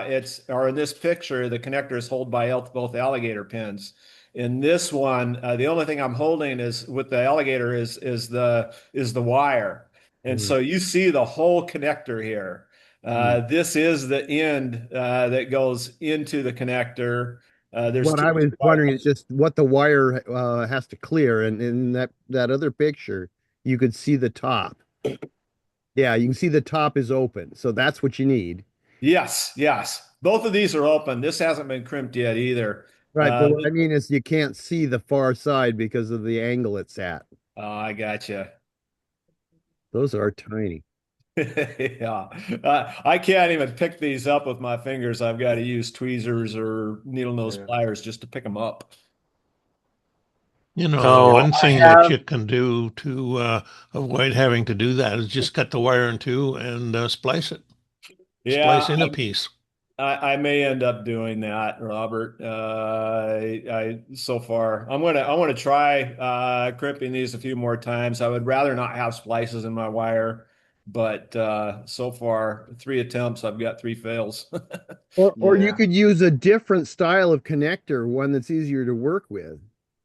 it's or in this picture, the connector is held by both alligator pins. In this one, the only thing I'm holding is with the alligator is the wire, and Mm. so you see the whole connector here. Mm. This is the end that goes into the connector. There's What two I was wondering is wires. just what the wire has to clear, and in that other picture, you could see the top. Yeah, you can see the top is open, so that's what you need. Yes, yes. Both of these are open. This hasn't been crimped yet either. Right, but Uh, what I mean is you can't see the far side because of the angle it's at. I gotcha. Those are tiny. Yeah, I can't even pick these up with my fingers. I've got to use tweezers or needle nose Yeah. pliers just to pick them up. You know, the So one I thing that have, you can do to avoid having to do that is just cut the wire in two and splice it. Splice Yeah, in a piece. I may end up doing that, Robert. I so far I want to try crimping these a few more times. I would rather not have splices in my wire, but so far 3 attempts, I've got 3 fails. Or you Yeah. could use a different style of connector, one that's easier to work with.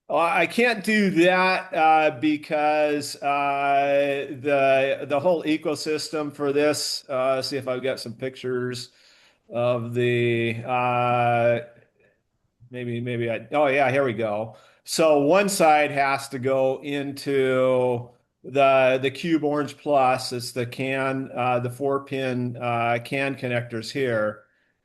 I can't do that because the whole ecosystem for this. See if I've got some pictures of the maybe I oh yeah, here we go. So one side has to go into the Cube Orange Plus. It's the 4 pin CAN connectors here.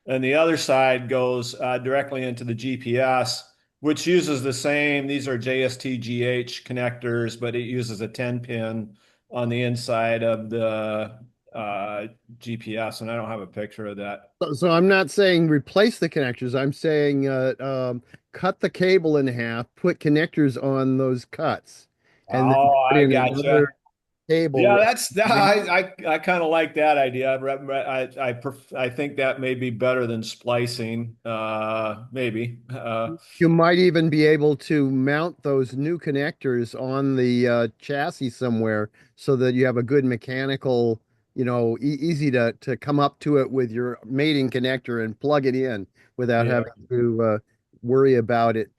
And the other side goes directly into the GPS, which uses the same. These are JST-GH connectors, but it uses a 10 pin on the inside of the GPS, and I don't have a picture of that. So I'm not saying replace the connectors. I'm saying cut the cable in half, put connectors on those cuts, and then Oh, put I in gotcha. another cable. Yeah, that's that. I kind of like that idea. I think that may be better than splicing. Maybe. You might even be able to mount those new connectors on the chassis somewhere so that you have a good mechanical, easy to come up to it with your mating connector and plug it in without Yeah. having to worry about it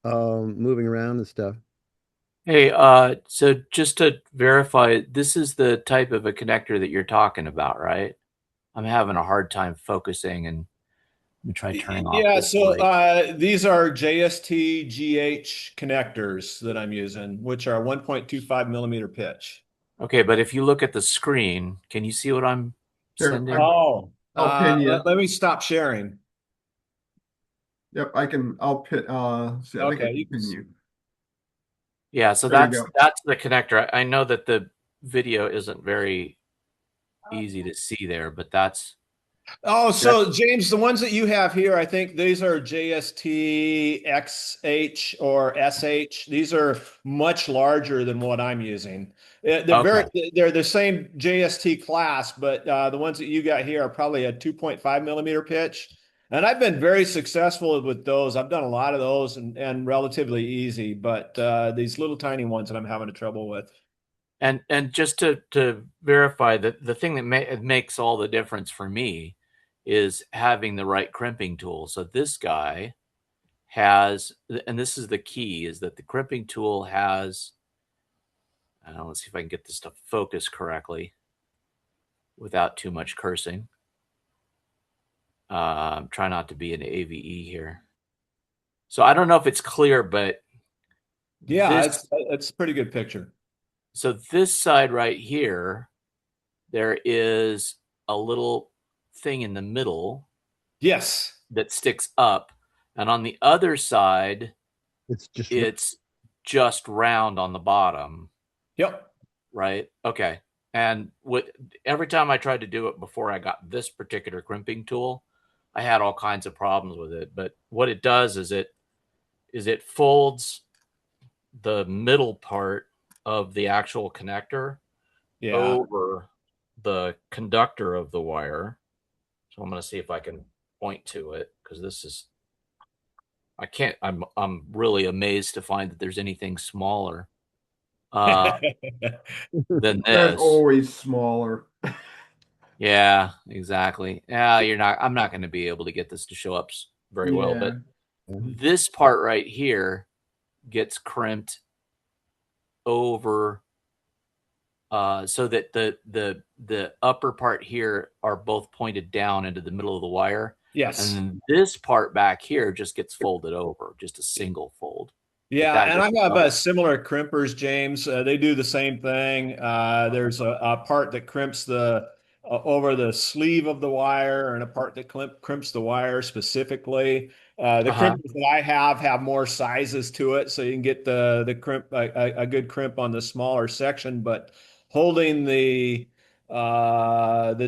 moving around and stuff. hey, so just to verify, this is the type of a connector that you're talking about, right? I'm having a hard time focusing, and let me try turning off Yeah, this so light. these are JST GH connectors that I'm using, which are 1.25 millimeter pitch. Okay, but if you look at the screen, can you see what I'm Here, sending? Oh. I'll pin you. Let me stop sharing. Yep, I'll pin, see, I think I Okay, can pin you. Yeah, so There we that's go. the connector. I know that the video isn't very easy to see there, but that's Oh, so James, the ones that you have here, I think these are JST XH or SH. These are much larger than what I'm using. okay. They're the same JST class, but the ones that you got here are probably a 2.5 millimeter pitch. And I've been very successful with those. I've done a lot of those and relatively easy, but these little tiny ones that I'm having trouble with. And just to verify that the thing that makes all the difference for me is having the right crimping tool. So this guy has, and this is the key, is that the crimping tool has, let's see if I can get this to focus correctly without too much cursing. Try not to be an AVE here. So I don't know if it's clear, but Yeah, this, it's a pretty good picture. so this side right here, there is a little thing in the middle Yes. that sticks up. And on the other side, It's just it's just round on the bottom, Yep. right? Okay. And every time I tried to do it before I got this particular crimping tool, I had all kinds of problems with it. But what it does is it folds the middle part of the actual connector Yeah. over the conductor of the wire. So I'm going to see if I can point to it, because this is, I can't, I'm really amazed to find that there's anything smaller than There's this. always smaller. Yeah, exactly. Yeah, I'm not going to be able to get this to show up very well, Yeah. but this part right here gets crimped over so that the upper part here are both pointed down into the middle of the wire. Yes. And then this part back here just gets folded over, just a single fold. But Yeah, that and gets I have similar crimpers, James. They do the same thing. There's a part that crimps the over the sleeve of the wire, and a part that crimps the wire specifically. The uh-huh. crimpers that I have more sizes to it, so you can get the crimp a good crimp on the smaller section. But holding the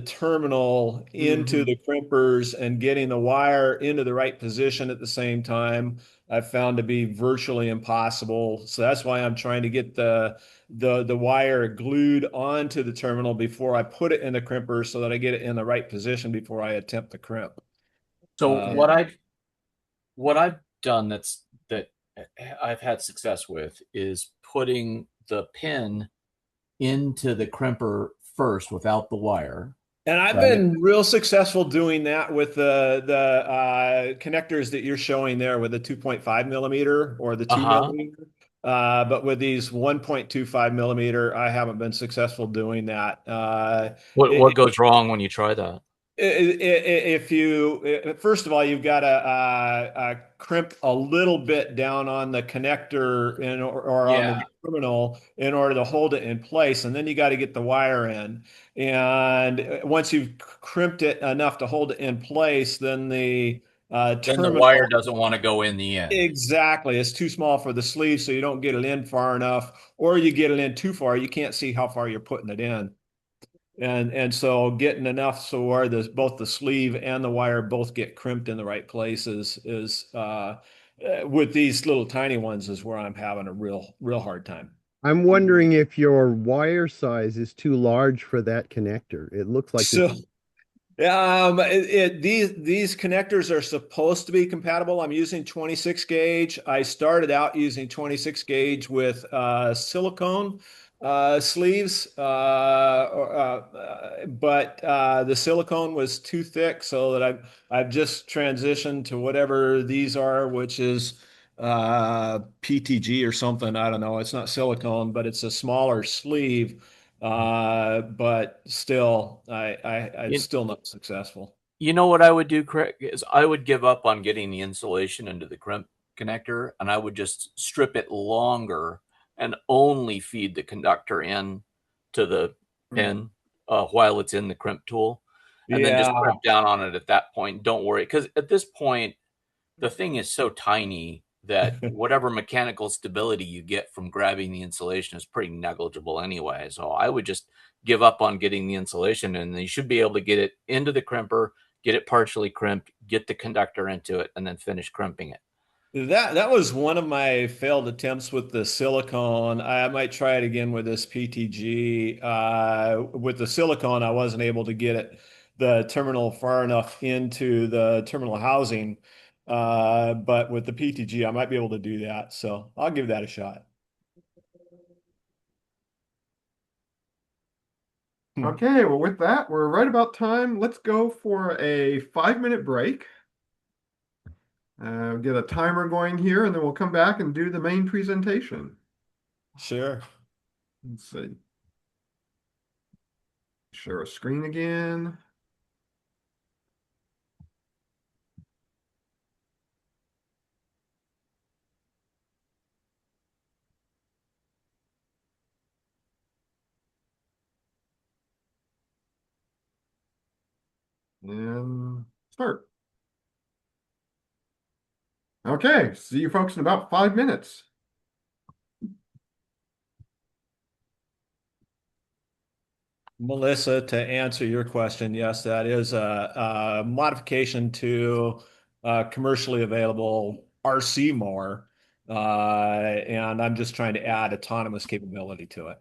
terminal into Mm-hmm. the crimpers and getting the wire into the right position at the same time, I've found to be virtually impossible. So that's why I'm trying to get the wire glued onto the terminal before I put it in the crimper, so that I get it in the right position before I attempt the crimp. So Uh, what I've done that I've had success with is putting the pin into the crimper first without the wire, and I've right? been real successful doing that with the connectors that you're showing there with the 2.5 millimeter or the 2 Uh-huh. millimeter. But with these 1.25 millimeter, I haven't been successful doing that. What goes wrong when you try that? If you first of all, you've got to crimp a little bit down on the connector or on Yeah. the terminal in order to hold it in place, and then you got to get the wire in. And once you've crimped it enough to hold it in place, then the Then the wire terminal, doesn't want to go in the end. exactly, it's too small for the sleeve, so you don't get it in far enough, or you get it in too far, you can't see how far you're putting it in. And so getting enough so where both the sleeve and the wire both get crimped in the right places is with these little tiny ones is where I'm having a real hard time. I'm wondering if your wire size is too large for that connector. It looks like So these connectors are supposed to be compatible. I'm using 26 gauge. I started out using 26 gauge with silicone sleeves, but the silicone was too thick, so that I've just transitioned to whatever these are, which is PTG or something. I don't know. It's not silicone, but it's a smaller sleeve. But still, I'm You, still not successful. you know what I would do, Craig, is I would give up on getting the insulation into the crimp connector, and I would just strip it longer and only feed the conductor in to the pin while it's in the crimp tool. and then just Yeah. crimp down on it at that point. Don't worry, because at this point, the thing is so tiny that whatever mechanical stability you get from grabbing the insulation is pretty negligible anyway. So I would just give up on getting the insulation, and you should be able to get it into the crimper, get it partially crimped, get the conductor into it, and then finish crimping it. That was one of my failed attempts with the silicone. I might try it again with this PTG. With the silicone, I wasn't able to get the terminal far enough into the terminal housing. But with the PTG, I might be able to do that. So I'll give that a shot. Okay, well, with that, we're right about time. Let's go for a 5-minute break. Get a timer going here, and then we'll come back and do the main presentation. Sure. Let's see. Share a screen again. And start. Okay, see you folks in about 5 minutes. Melissa, to answer your question, yes, that is a modification to commercially available RC mower. And I'm just trying to add autonomous capability to it.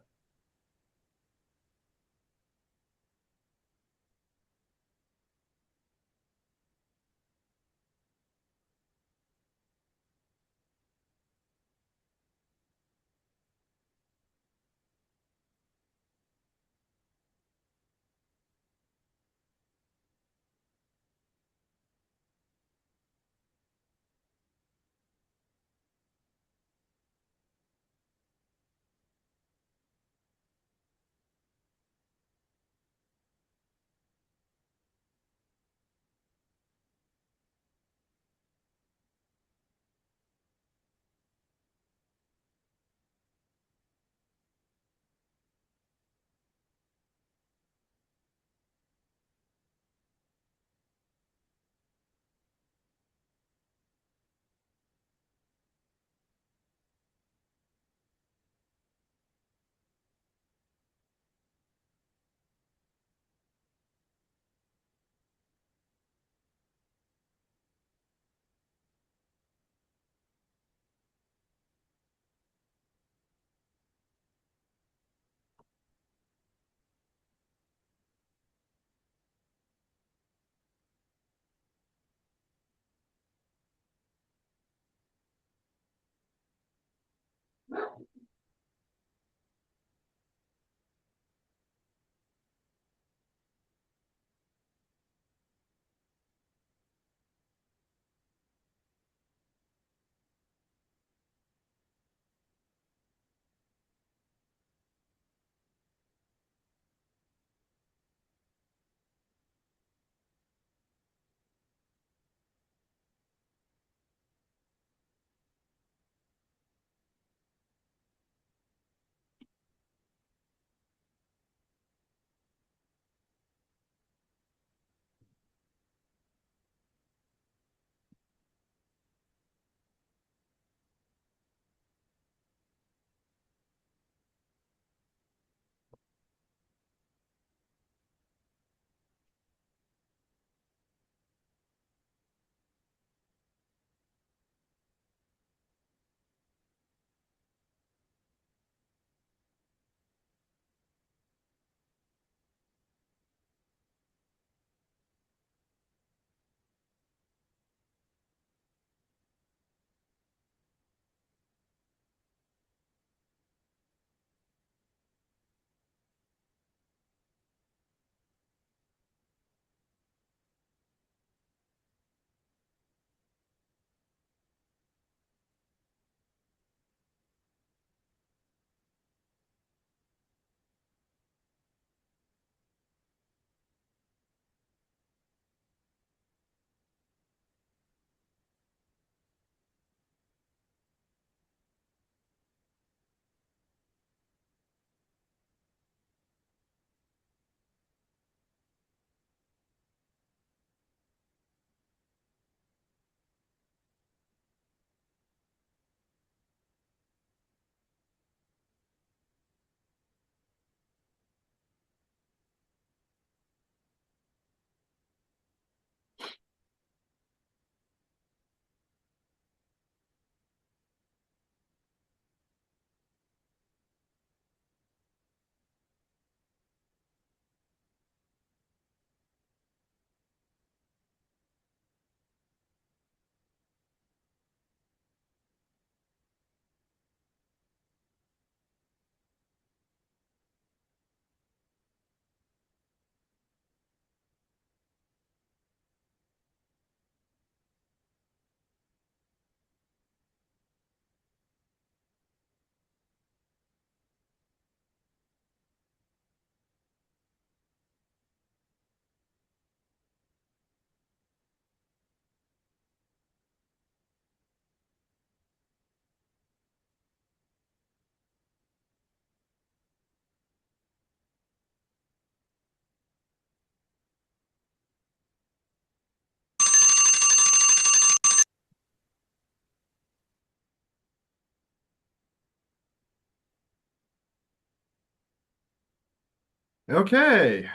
Okay.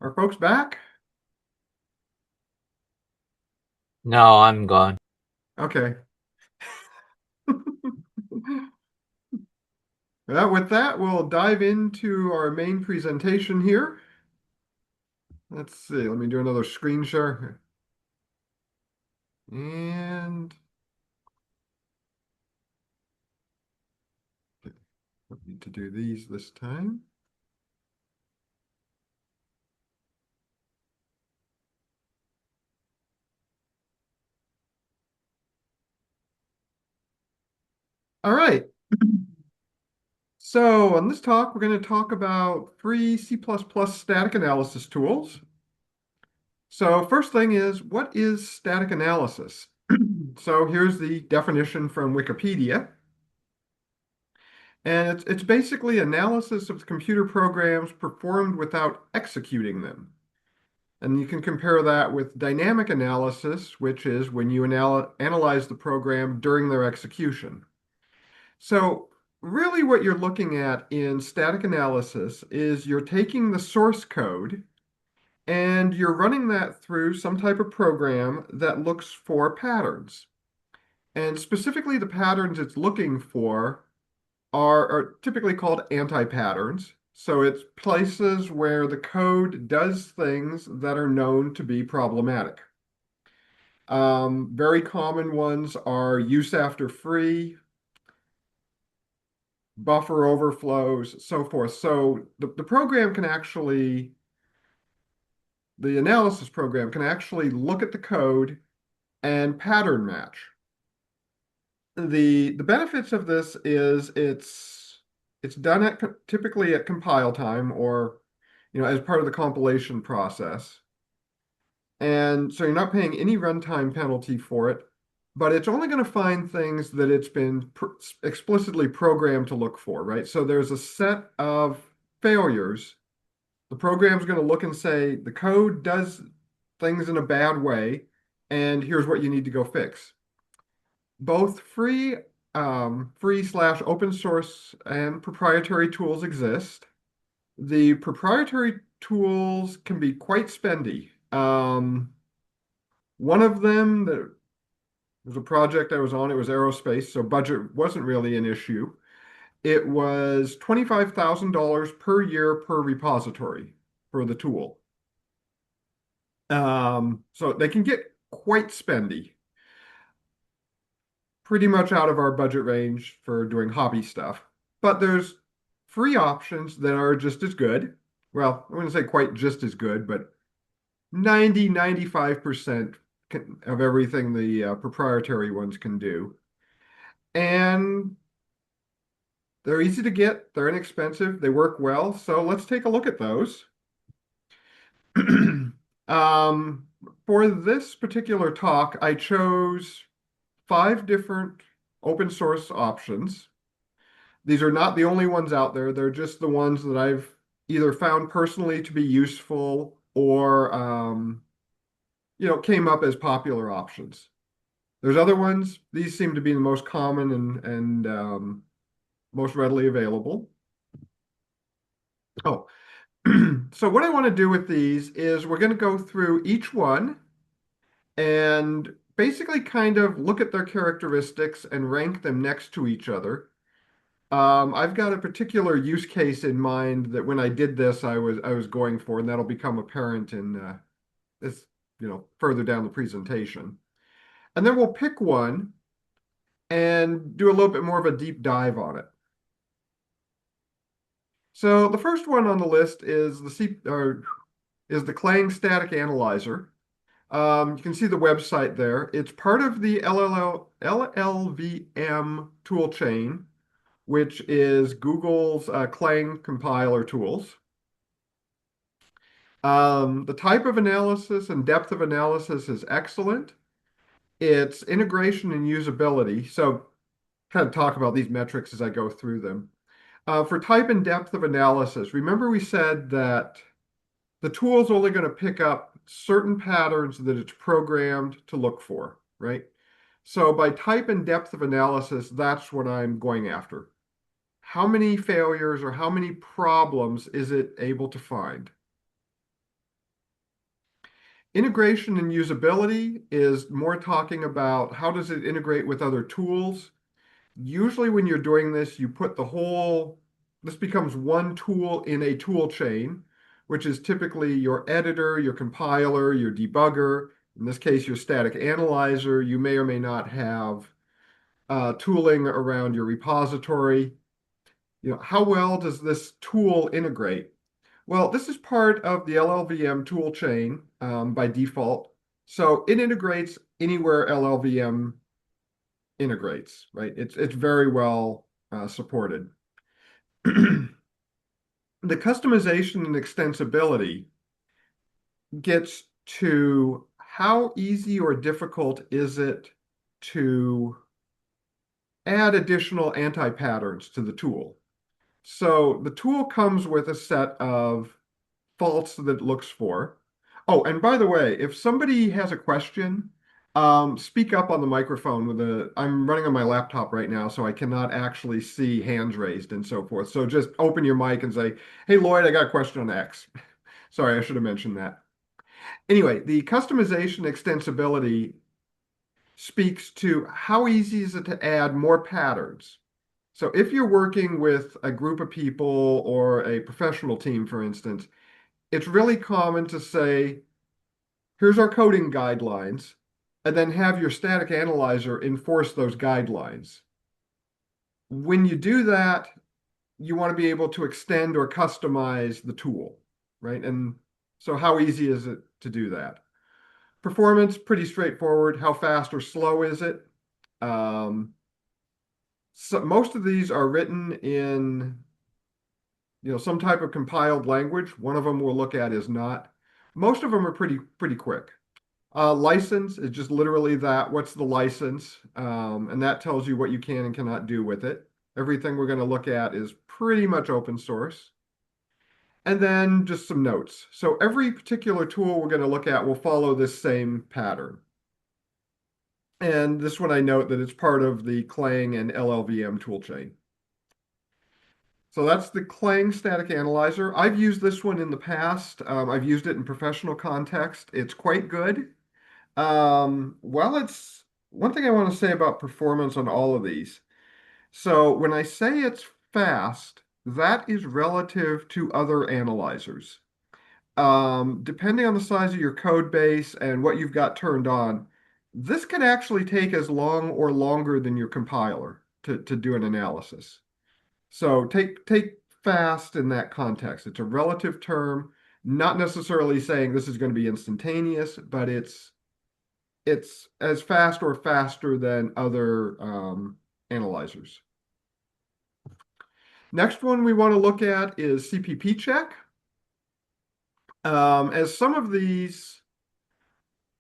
Are folks back? No, I'm gone. Okay. With that, we'll dive into our main presentation here. Let's see, let me do another screen share. And I need to do these this time. All right. So on this talk, we're going to talk about free C++ static analysis tools. So first thing is, what is static analysis? So here's the definition from Wikipedia. And it's basically analysis of computer programs performed without executing them. And you can compare that with dynamic analysis, which is when you analyze the program during their execution. So really what you're looking at in static analysis is you're taking the source code and you're running that through some type of program that looks for patterns. And specifically the patterns it's looking for are typically called anti-patterns. So it's places where the code does things that are known to be problematic. Very common ones are use after free, buffer overflows, so forth. So the program can actually, the analysis program can actually look at the code and pattern match. The benefits of this is it's done at typically at compile time or as part of the compilation process. And so you're not paying any runtime penalty for it, but it's only going to find things that it's been explicitly programmed to look for, right? So there's a set of failures. The program's going to look and say, the code does things in a bad way, and here's what you need to go fix. Both free/open source and proprietary tools exist. The proprietary tools can be quite spendy. One of them that was a project I was on, it was aerospace, so budget wasn't really an issue. It was $25,000 per year per repository for the tool. So they can get quite spendy. Pretty much out of our budget range for doing hobby stuff. But there's free options that are just as good. Well, I wouldn't say quite just as good, but 95% of everything the proprietary ones can do. And they're easy to get, they're inexpensive, they work well. So let's take a look at those. For this particular talk, I chose 5 different open source options. These are not the only ones out there. They're just the ones that I've either found personally to be useful or came up as popular options. There's other ones. These seem to be the most common and most readily available. Oh, so what I want to do with these is we're going to go through each one and basically kind of look at their characteristics and rank them next to each other. I've got a particular use case in mind that when I did this, I was going for, and that'll become apparent in this, further down the presentation. And then we'll pick one and do a little bit more of a deep dive on it. So the first one on the list is the Clang Static Analyzer. You can see the website there. It's part of the LLVM tool chain, which is Google's Clang compiler tools. The type of analysis and depth of analysis is excellent. It's integration and usability. So kind of talk about these metrics as I go through them. For type and depth of analysis, remember we said that the tool is only going to pick up certain patterns that it's programmed to look for, right? So by type and depth of analysis, that's what I'm going after. how many failures or how many problems is it able to find? Integration and usability is more talking about how does it integrate with other tools. Usually when you're doing this, you put this becomes one tool in a tool chain, which is typically your editor, your compiler, your debugger, in this case, your static analyzer. You may or may not have tooling around your repository. How well does this tool integrate? Well, this is part of the LLVM tool chain by default. So it integrates anywhere LLVM integrates, right? It's very well supported. The customization and extensibility gets to how easy or difficult is it to add additional anti-patterns to the tool. So the tool comes with a set of faults that it looks for. Oh, and by the way, if somebody has a question, speak up on the microphone I'm running on my laptop right now, so I cannot actually see hands raised and so forth. So just open your mic and say, hey, Lloyd, I got a question on X. Sorry, I should have mentioned that. Anyway, the customization extensibility speaks to how easy is it to add more patterns. So if you're working with a group of people or a professional team, for instance, it's really common to say, here's our coding guidelines, and then have your static analyzer enforce those guidelines. When you do that, you want to be able to extend or customize the tool, right? And so how easy is it to do that? Performance, pretty straightforward. How fast or slow is it? So most of these are written in some type of compiled language. One of them we'll look at is not. Most of them are pretty quick. License is just literally that. What's the license? And that tells you what you can and cannot do with it. Everything we're going to look at is pretty much open source. And then just some notes. So every particular tool we're going to look at will follow this same pattern. And this one I note that it's part of the Clang and LLVM toolchain. So that's the Clang static analyzer. I've used this one in the past. I've used it in professional context. It's quite good. Well, it's one thing I want to say about performance on all of these. So when I say it's fast, that is relative to other analyzers. Depending on the size of your code base and what you've got turned on, this can actually take as long or longer than your compiler to do an analysis. So take fast in that context. It's a relative term, not necessarily saying this is going to be instantaneous, but it's as fast or faster than other analyzers. Next one we want to look at is CPP check. As some of these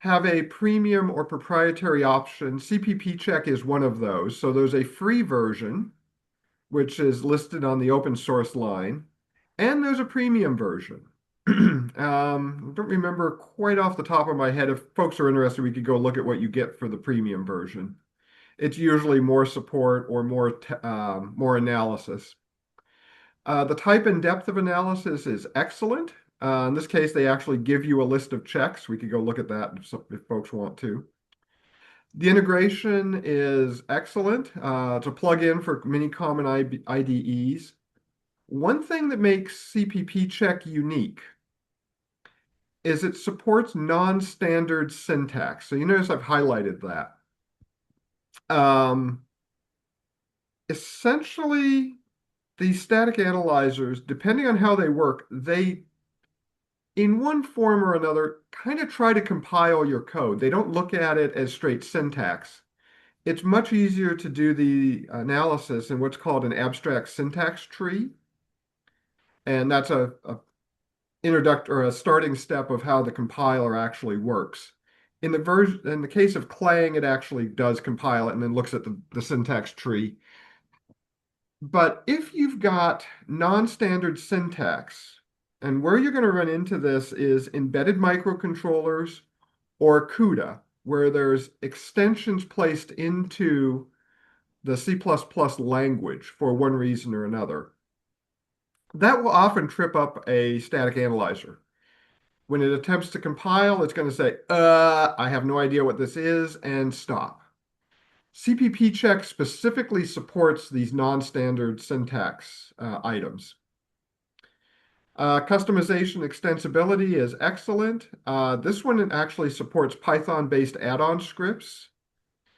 have a premium or proprietary option, CPP check is one of those. So there's a free version, which is listed on the open source line, and there's a premium version. Don't remember quite off the top of my head. If folks are interested, we could go look at what you get for the premium version. It's usually more support or more analysis. The type and depth of analysis is excellent. In this case, they actually give you a list of checks. We could go look at that if folks want to. The integration is excellent. It's a plugin for many common IDEs. One thing that makes CPP check unique is it supports non-standard syntax. So you notice I've highlighted that. Essentially, these static analyzers, depending on how they work, they, in one form or another, kind of try to compile your code. They don't look at it as straight syntax. It's much easier to do the analysis in what's called an abstract syntax tree. And that's a starting step of how the compiler actually works. In the case of Clang, it actually does compile it and then looks at the syntax tree. But if you've got non-standard syntax, and where you're going to run into this is embedded microcontrollers or CUDA, where there's extensions placed into the C++ language for one reason or another, that will often trip up a static analyzer. When it attempts to compile, it's going to say, I have no idea what this is, and stop. CPP check specifically supports these non-standard syntax items. Customization extensibility is excellent. This one actually supports Python-based add-on scripts.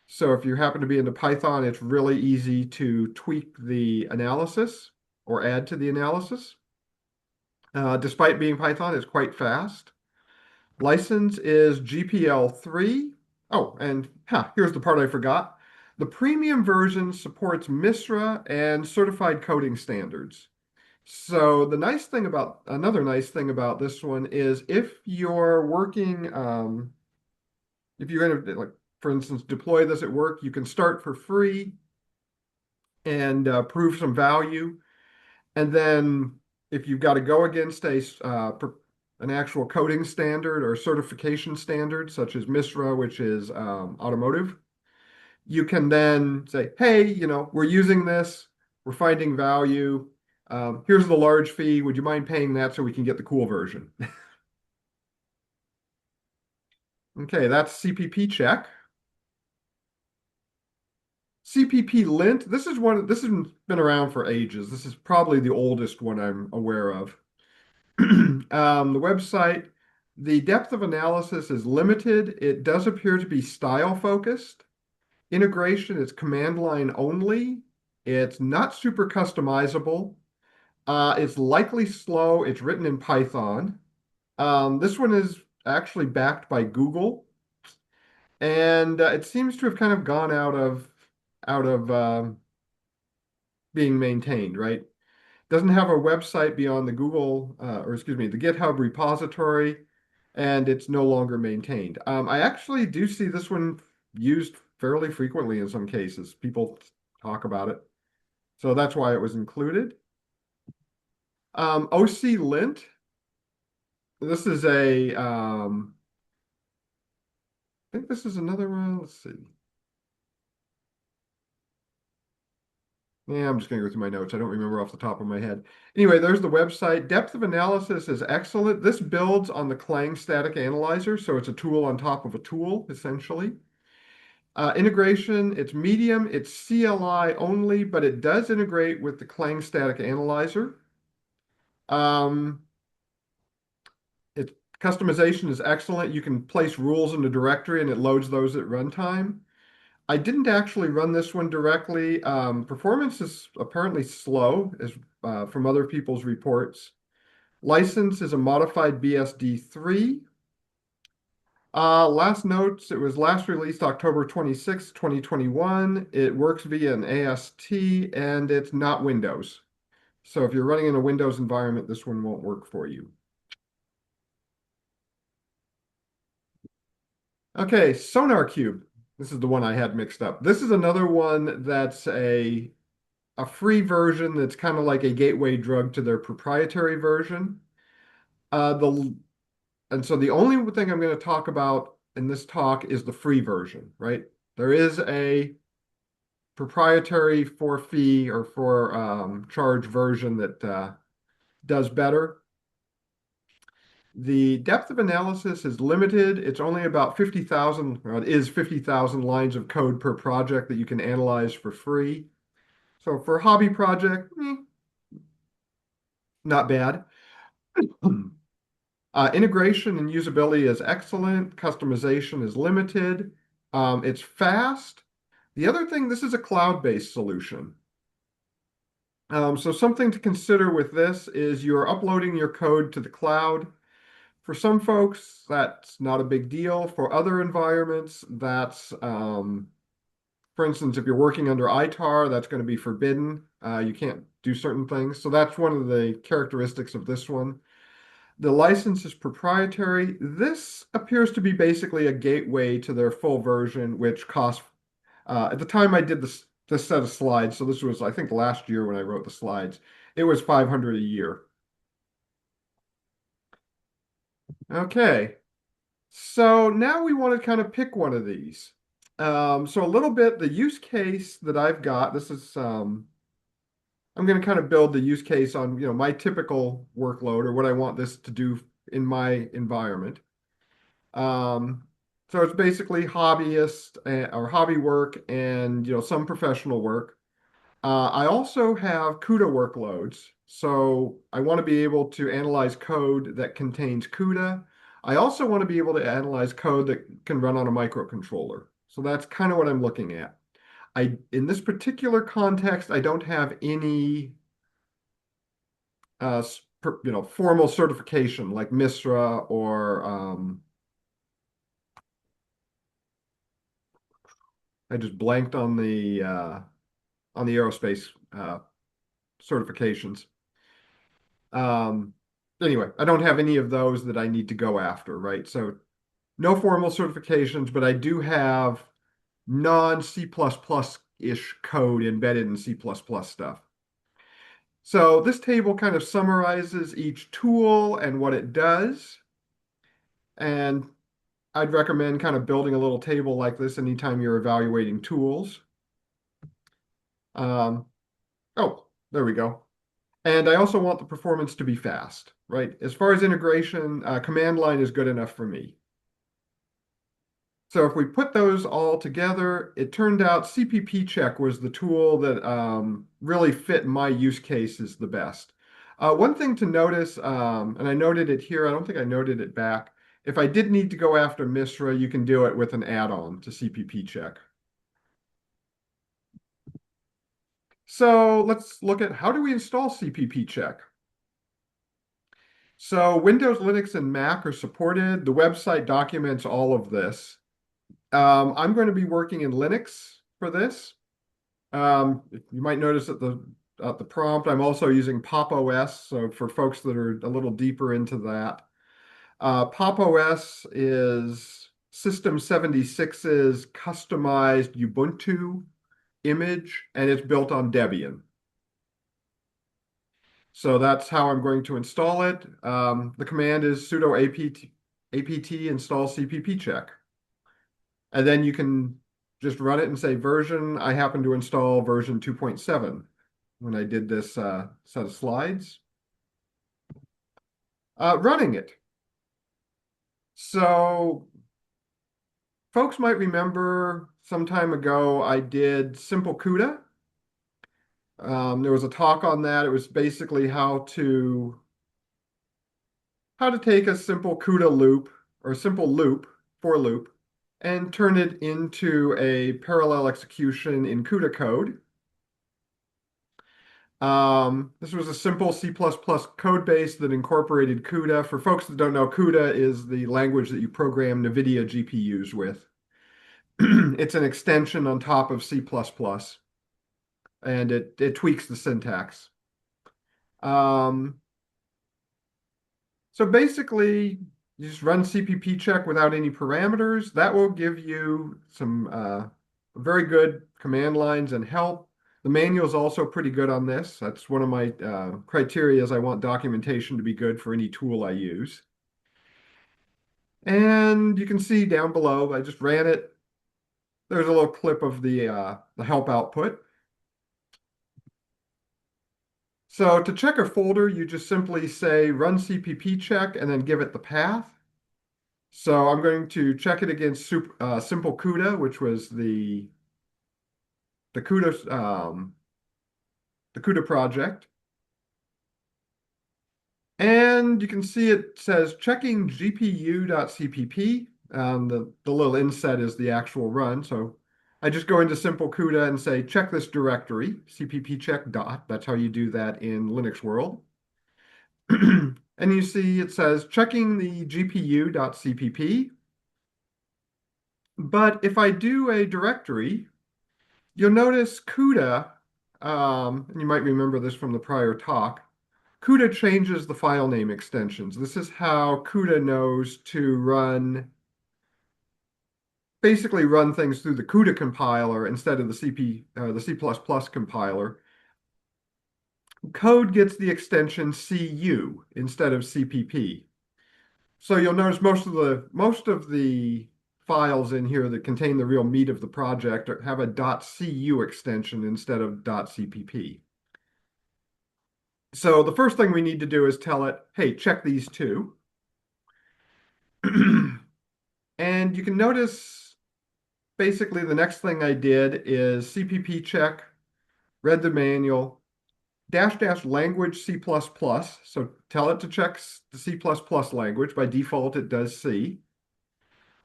So if you happen to be into Python, it's really easy to tweak the analysis or add to the analysis. Despite being Python, it's quite fast. License is GPL3. Oh, and here's the part I forgot. The premium version supports MISRA and certified coding standards. So another nice thing about this one is if you're working, if you're going to, like, for instance, deploy this at work, you can start for free and prove some value. And then if you've got to go against an actual coding standard or certification standard, such as MISRA, which is automotive, you can then say, hey, we're using this, we're finding value. Here's the large fee. Would you mind paying that so we can get the cool version? Okay, that's CPP check. CPP lint. This has been around for ages. This is probably the oldest one I'm aware of. The website, the depth of analysis is limited. It does appear to be style focused. Integration is command line only. It's not super customizable. It's likely slow. It's written in Python. This one is actually backed by Google, and it seems to have kind of gone out of being maintained, right? Doesn't have a website beyond the the GitHub repository, and it's no longer maintained. I actually do see this one used fairly frequently in some cases. People talk about it. So that's why it was included. OC lint. This is I think this is another one. Let's see. Yeah, I'm just going to go through my notes. I don't remember off the top of my head. Anyway, there's the website. Depth of analysis is excellent. This builds on the Clang static analyzer, so it's a tool on top of a tool, essentially. Integration, it's medium. It's CLI only, but it does integrate with the Clang static analyzer. Its customization is excellent. You can place rules in the directory, and it loads those at runtime. I didn't actually run this one directly. Performance is apparently slow, as from other people's reports. License is a modified BSD3. Last notes, it was last released October 26, 2021. It works via an AST, and it's not Windows. So if you're running in a Windows environment, this one won't work for you. Okay, SonarQube. This is the one I had mixed up. This is another one that's a free version that's kind of like a gateway drug to their proprietary version. And so the only thing I'm going to talk about in this talk is the free version, right? There is a proprietary for fee or for charge version that does better. The depth of analysis is limited. It's only about 50,000, or it is 50,000 lines of code per project that you can analyze for free. So for a hobby project, not bad. Integration and usability is excellent. Customization is limited. It's fast. The other thing, this is a cloud-based solution. So something to consider with this is you're uploading your code to the cloud. For some folks, that's not a big deal. For other environments, that's, for instance, if you're working under ITAR, that's going to be forbidden. You can't do certain things. So that's one of the characteristics of this one. The license is proprietary. This appears to be basically a gateway to their full version, which costs, at the time I did this set of slides, so this was, I think, last year when I wrote the slides, it was $500 a year. Okay, so now we want to kind of pick one of these. So a little bit, the use case that I've got, this is, I'm going to kind of build the use case on, my typical workload or what I want this to do in my environment. So it's basically hobbyist or hobby work and, some professional work. I also have CUDA workloads. So I want to be able to analyze code that contains CUDA. I also want to be able to analyze code that can run on a microcontroller. So that's kind of what I'm looking at. In this particular context, I don't have any formal certification like MISRA or I just blanked on the aerospace certifications. Um, anyway, I don't have any of those that I need to go after, right? So no formal certifications, but I do have non-C++-ish code embedded in C++ stuff. So this table kind of summarizes each tool and what it does. And I'd recommend kind of building a little table like this anytime you're evaluating tools. Oh, there we go. And I also want the performance to be fast, right? As far as integration, command line is good enough for me. So if we put those all together, it turned out CPP check was the tool that really fit my use cases the best. One thing to notice, and I noted it here, I don't think I noted it back. If I did need to go after MISRA, you can do it with an add-on to CPP check. So let's look at how do we install CPP check. So Windows, Linux, and Mac are supported. The website documents all of this. I'm going to be working in Linux for this. You might notice at the prompt, I'm also using Pop! OS. So for folks that are a little deeper into that, Pop! OS is System 76's customized Ubuntu image, and it's built on Debian. So that's how I'm going to install it. The command is sudo apt install cpp check. And then you can just run it and say version. I happen to install version 2.7 when I did this set of slides. Running it. So folks might remember some time ago I did simple CUDA. There was a talk on that. It was basically how to take a simple CUDA loop or a simple loop, for loop, and turn it into a parallel execution in CUDA code. This was a simple C++ code base that incorporated CUDA. For folks that don't know, CUDA is the language that you program NVIDIA GPUs with. It's an extension on top of C++, and it tweaks the syntax. So basically, you just run CPP check without any parameters. That will give you some very good command lines and help. The manual is also pretty good on this. That's one of my criteria is I want documentation to be good for any tool I use. And you can see down below, I just ran it. There's a little clip of the help output. So to check a folder, you just simply say run CPP check and then give it the path. So I'm going to check it against simple CUDA, which was the CUDA project. And you can see it says checking gpu.cpp. The little inset is the actual run. So I just go into simple CUDA and say check this directory, cpp check dot. That's how you do that in Linux world. And you see it says checking the gpu.cpp. But if I do a directory, you'll notice CUDA, and you might remember this from the prior talk, CUDA changes the file name extensions. This is how CUDA knows to basically run things through the CUDA compiler instead of the C++ compiler. Code gets the extension CU instead of CPP. So you'll notice most of the files in here that contain the real meat of the project have a .cu extension instead of .cpp. So the first thing we need to do is tell it, hey, check these two. And you can notice basically the next thing I did is CPP check, read the manual, -- language C++. So tell it to check the C++ language. By default, it does C.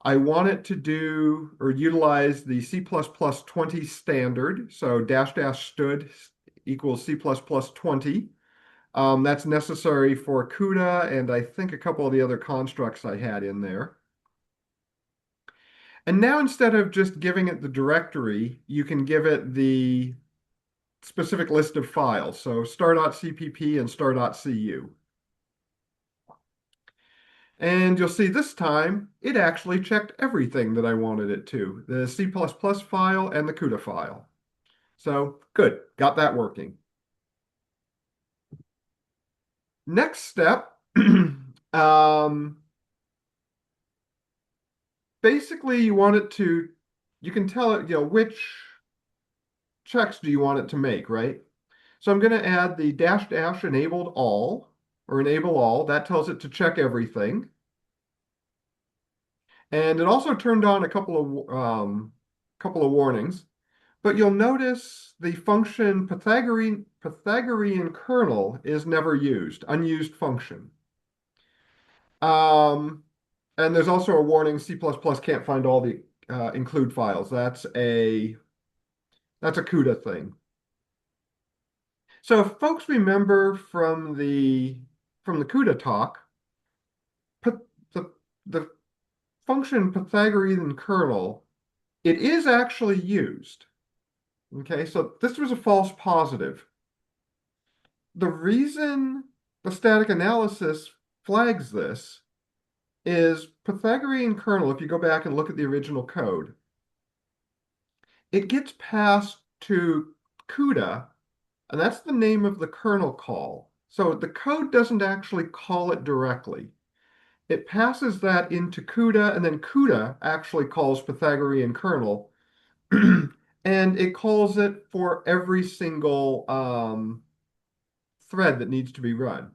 I want it to do or utilize the C++ 20 standard. So -- stood equals C++ 20. That's necessary for CUDA and I think a couple of the other constructs I had in there. And now instead of just giving it the directory, you can give it the specific list of files. So star.cpp and star.cu. And you'll see this time, it actually checked everything that I wanted it to, the C++ file and the CUDA file. So good, got that working. Next step, basically you want it to, you can tell it, which checks do you want it to make, right? So I'm going to add the -- enabled all, or enable all. That tells it to check everything. And it also turned on a couple of warnings. But you'll notice the function Pythagorean kernel is never used, unused function. And there's also a warning C++ can't find all the include files. That's a CUDA thing. So if folks remember from the CUDA talk, the function Pythagorean kernel, it is actually used. Okay, so this was a false positive. The reason the static analysis flags this is Pythagorean kernel, if you go back and look at the original code, it gets passed to CUDA, and that's the name of the kernel call. So the code doesn't actually call it directly. It passes that into CUDA, and then CUDA actually calls Pythagorean kernel, and it calls it for every single thread that needs to be run.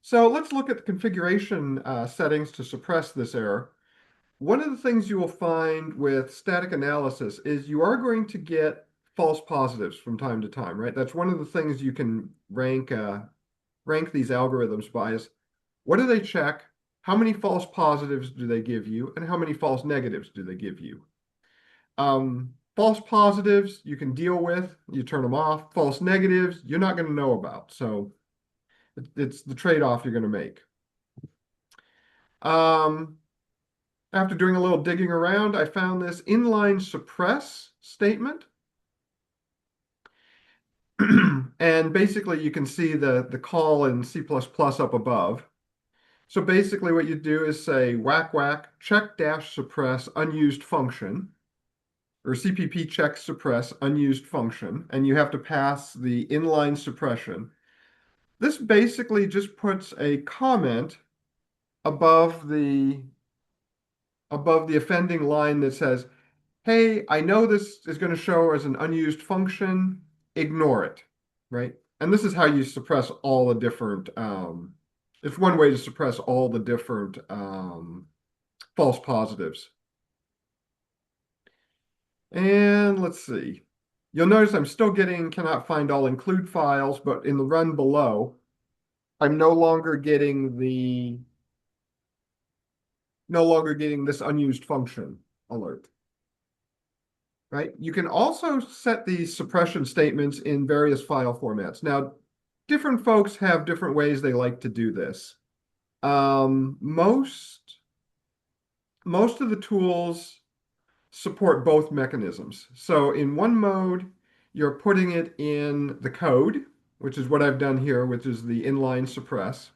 So let's look at the configuration settings to suppress this error. One of the things you will find with static analysis is you are going to get false positives from time to time, right? That's one of the things you can rank these algorithms by is what do they check, how many false positives do they give you, and how many false negatives do they give you? False positives you can deal with, you turn them off. False negatives, you're not going to know about. So it's the trade-off you're going to make. After doing a little digging around, I found this inline suppress statement. And basically you can see the call in C++ up above. So basically what you do is say whack whack check -- suppress unused function, or CPP check suppress unused function, and you have to pass the inline suppression. This basically just puts a comment above the offending line that says, hey, I know this is going to show as an unused function, ignore it, right? And this is how you suppress all the different, it's one way to suppress all the different false positives. And let's see. You'll notice I'm still getting cannot find all include files, but in the run below, I'm no longer getting this unused function alert. Right? You can also set these suppression statements in various file formats. Now, different folks have different ways they like to do this. Most of the tools support both mechanisms. So in one mode, you're putting it in the code, which is what I've done here, which is the inline suppress.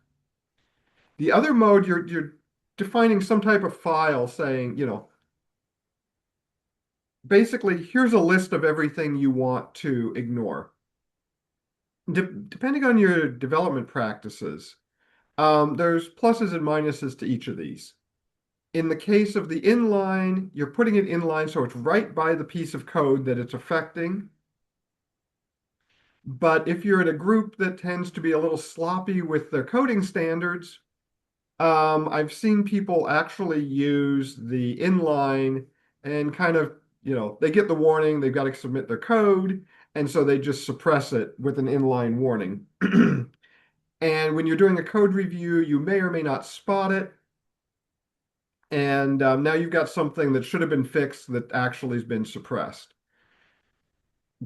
The other mode, you're defining some type of file saying, basically, here's a list of everything you want to ignore. Depending on your development practices, there's pluses and minuses to each of these. In the case of the inline, you're putting it inline so it's right by the piece of code that it's affecting. But if you're in a group that tends to be a little sloppy with their coding standards, I've seen people actually use the inline and kind of, they get the warning, they've got to submit their code, and so they just suppress it with an inline warning. And when you're doing a code review, you may or may not spot it. And now you've got something that should have been fixed that actually has been suppressed.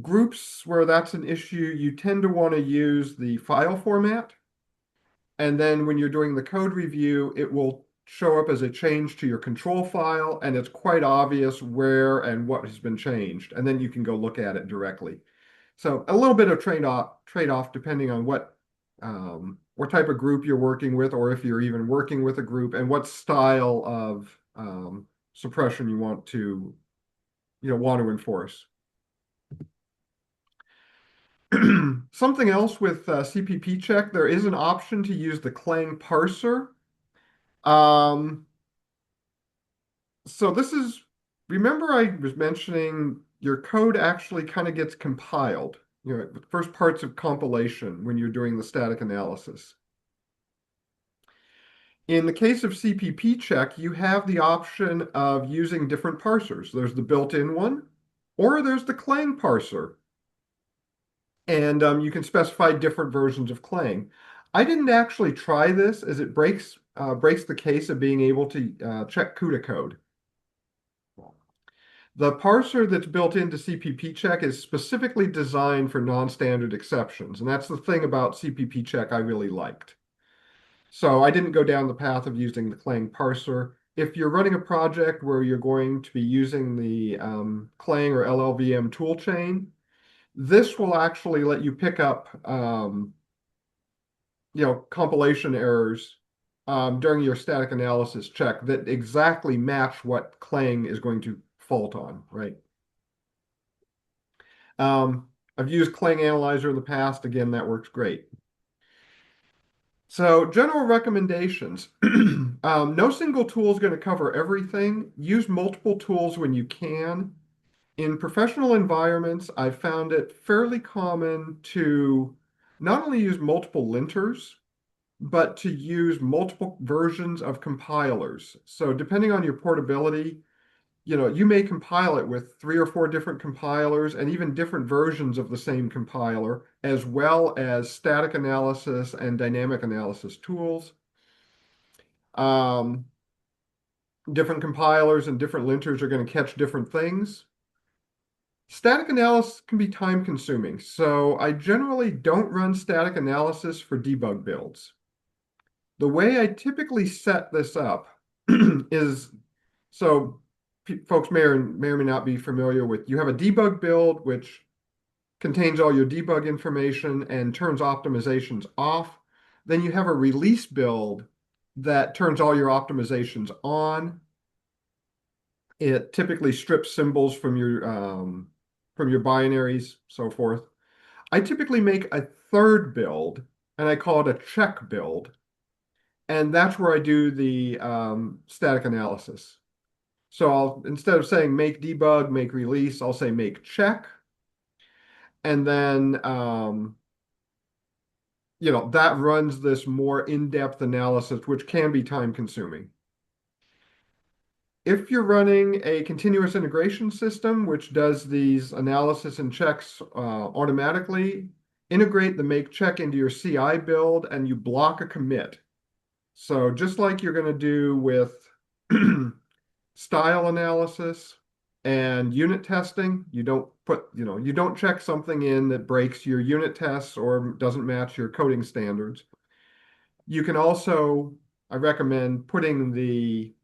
Groups where that's an issue, you tend to want to use the file format. And then when you're doing the code review, it will show up as a change to your control file, and it's quite obvious where and what has been changed. And then you can go look at it directly. So a little bit of trade-off depending on what type of group you're working with, or if you're even working with a group, and what style of suppression you want to enforce. Something else with CPP check, there is an option to use the Clang parser. So remember I was mentioning your code actually kind of gets compiled, the first parts of compilation when you're doing the static analysis. In the case of CPP check, you have the option of using different parsers. There's the built-in one, or there's the Clang parser. And you can specify different versions of Clang. I didn't actually try this, as it breaks the case of being able to check CUDA code. The parser that's built into CPP check is specifically designed for non-standard exceptions, and that's the thing about CPP check I really liked. So I didn't go down the path of using the Clang parser. If you're running a project where you're going to be using the Clang or LLVM toolchain, this will actually let you pick up compilation errors during your static analysis check that exactly match what Clang is going to fault on, right? I've used Clang Analyzer in the past. Again, that works great. So general recommendations. No single tool is going to cover everything. Use multiple tools when you can. In professional environments, I found it fairly common to not only use multiple linters, but to use multiple versions of compilers. So depending on your portability, you may compile it with 3 or 4 different compilers and even different versions of the same compiler, as well as static analysis and dynamic analysis tools. Different compilers and different linters are going to catch different things. Static analysis can be time consuming, so I generally don't run static analysis for debug builds. The way I typically set this up is, so folks may or may not be familiar with, you have a debug build which contains all your debug information and turns optimizations off. Then you have a release build that turns all your optimizations on. It typically strips symbols from your binaries, so forth. I typically make a third build, and I call it a check build. And that's where I do the static analysis. So instead of saying make debug, make release, I'll say make check. And then, that runs this more in-depth analysis, which can be time consuming. If you're running a continuous integration system, which does these analysis and checks automatically, integrate the make check into your CI build and you block a commit. So just like you're going to do with style analysis and unit testing, you don't check something in that breaks your unit tests or doesn't match your coding standards. You can also, I recommend putting the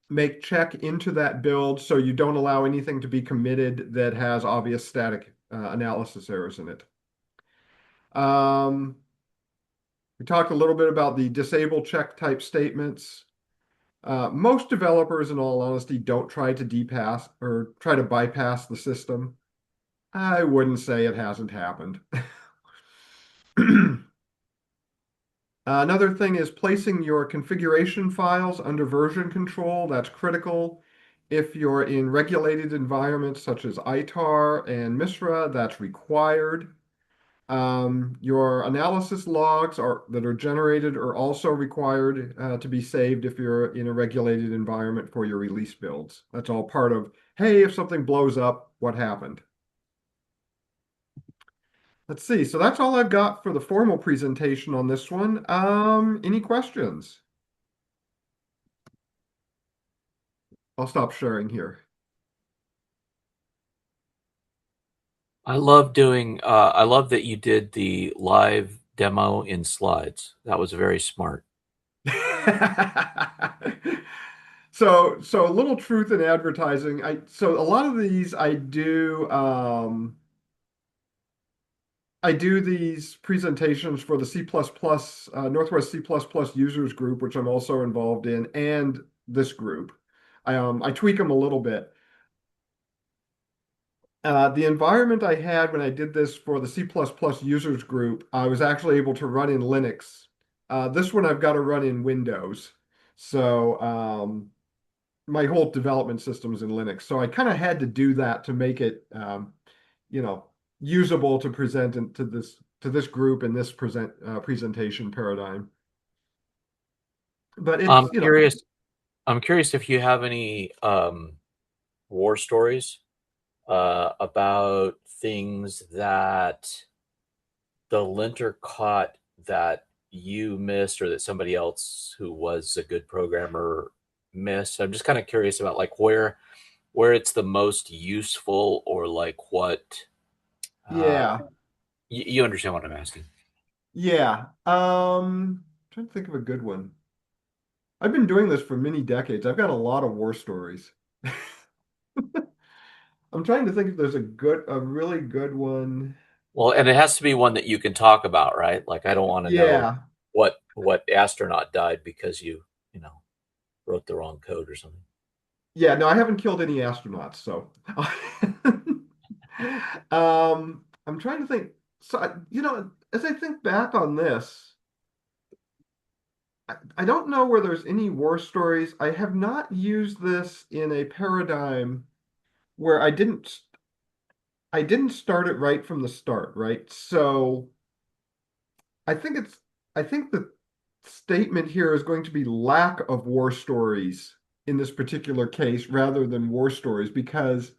make check into that build so you don't allow anything to be committed that has obvious static analysis errors in it. We talked a little bit about the disable check type statements. Most developers, in all honesty, don't try to bypass the system. I wouldn't say it hasn't happened. Another thing is placing your configuration files under version control. That's critical. If you're in regulated environments such as ITAR and MISRA, that's required. Your analysis logs that are generated are also required to be saved if you're in a regulated environment for your release builds. That's all part of, hey, if something blows up, what happened? Let's see. So that's all I've got for the formal presentation on this one. Any questions? I'll stop sharing here. I love that you did the live demo in slides. That was very smart. So a little truth in advertising. So a lot of these I do these presentations for the Northwest C++ users group, which I'm also involved in, and this group. I tweak them a little bit. The environment I had when I did this for the C++ users group, I was actually able to run in Linux. This one I've got to run in Windows. So my whole development system is in Linux. So I kind of had to do that to make it, you know, usable to present to this group in this presentation paradigm. But I'm it's, curious. I'm curious if you have any war stories about things that the linter caught that you missed or that somebody else who was a good programmer missed. I'm just kind of curious about like where it's the most useful or like what uh, yeah, you understand what I'm asking. yeah. Trying to think of a good one. I've been doing this for many decades. I've got a lot of war stories. I'm trying to think if there's a really good one. Well, and it has to be one that you can talk about, right? Like I don't want to know Yeah. what astronaut died because you know wrote the wrong code or something. Yeah, no, I haven't killed any astronauts, so I'm trying to think. So, as I think back on this, I don't know where there's any war stories. I have not used this in a paradigm where I didn't start it right from the start, right? So I think it's I think the statement here is going to be lack of war stories in this particular case rather than war stories because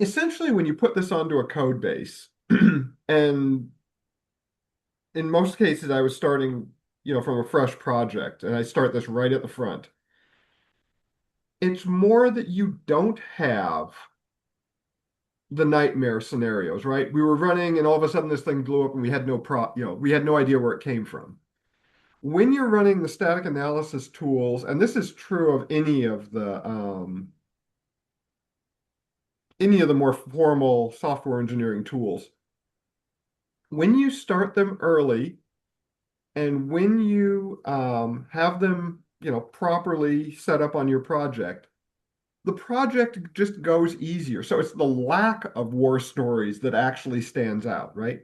essentially when you put this onto a code base and in most cases I was starting from a fresh project and I start this right at the front. It's more that you don't have the nightmare scenarios, right? We were running and all of a sudden this thing blew up and we had we had no idea where it came from. When you're running the static analysis tools, and this is true of any of the more formal software engineering tools, when you start them early and when you have them, properly set up on your project, the project just goes easier. So it's the lack of war stories that actually stands out, right?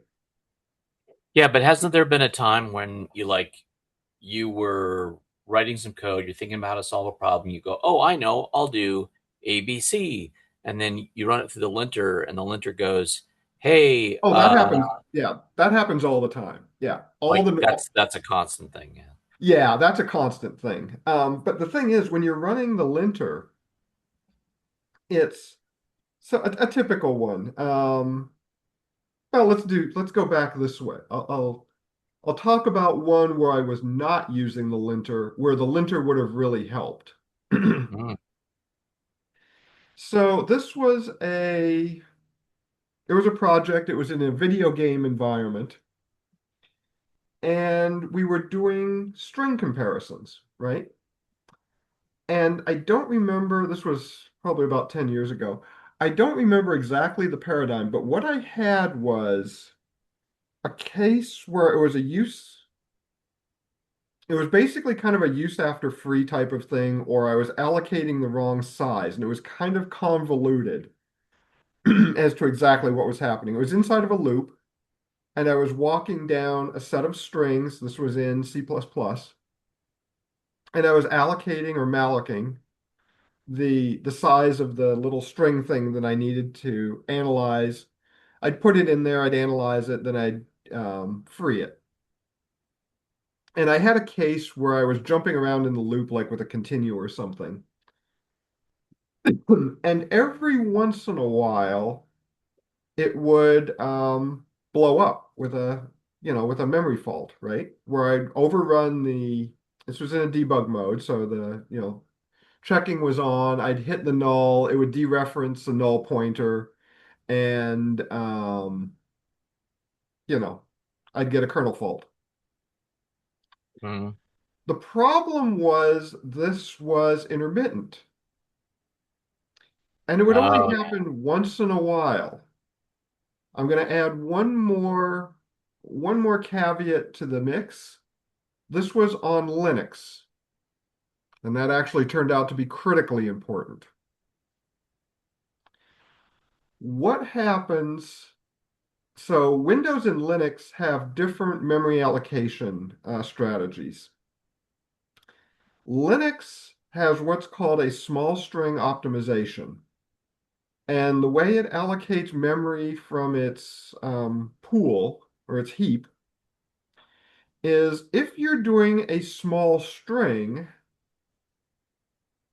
Yeah, but hasn't there been a time when you were writing some code, you're thinking about how to solve a problem, you go, "Oh, I know, I'll do ABC." And then you run it through the linter and the linter goes, "Hey, Oh, that happens. Yeah, that happens all the time. Yeah, like that's a constant thing." Yeah. yeah, that's a constant thing. But the thing is, when you're running the linter, it's so a typical one. Well, let's go back this way. I'll talk about one where I was not using the linter, where the linter would have really helped. Mm. So it was a project, it was in a video game environment, and we were doing string comparisons, right? And I don't remember, this was probably about 10 years ago. I don't remember exactly the paradigm, but what I had was a case where it was basically kind of a use after free type of thing, or I was allocating the wrong size, and it was kind of convoluted as to exactly what was happening. It was inside of a loop, and I was walking down a set of strings. This was in C++, and I was allocating or mallocing the size of the little string thing that I needed to analyze. I'd put it in there, I'd analyze it, then I'd free it. And I had a case where I was jumping around in the loop like with a continue or something. And every once in a while, it would blow up with a memory fault, right? Where I'd overrun this was in a debug mode, so checking was on, I'd hit the null, it would dereference the null pointer, and I'd get a kernel fault. Mhm. The problem was this was intermittent. And it would only Oh, yeah. happen once in a while. I'm going to add one more caveat to the mix. This was on Linux, and that actually turned out to be critically important. What happens? So Windows and Linux have different memory allocation strategies. Linux has what's called a small string optimization. And the way it allocates memory from its pool or its heap is if you're doing a small string,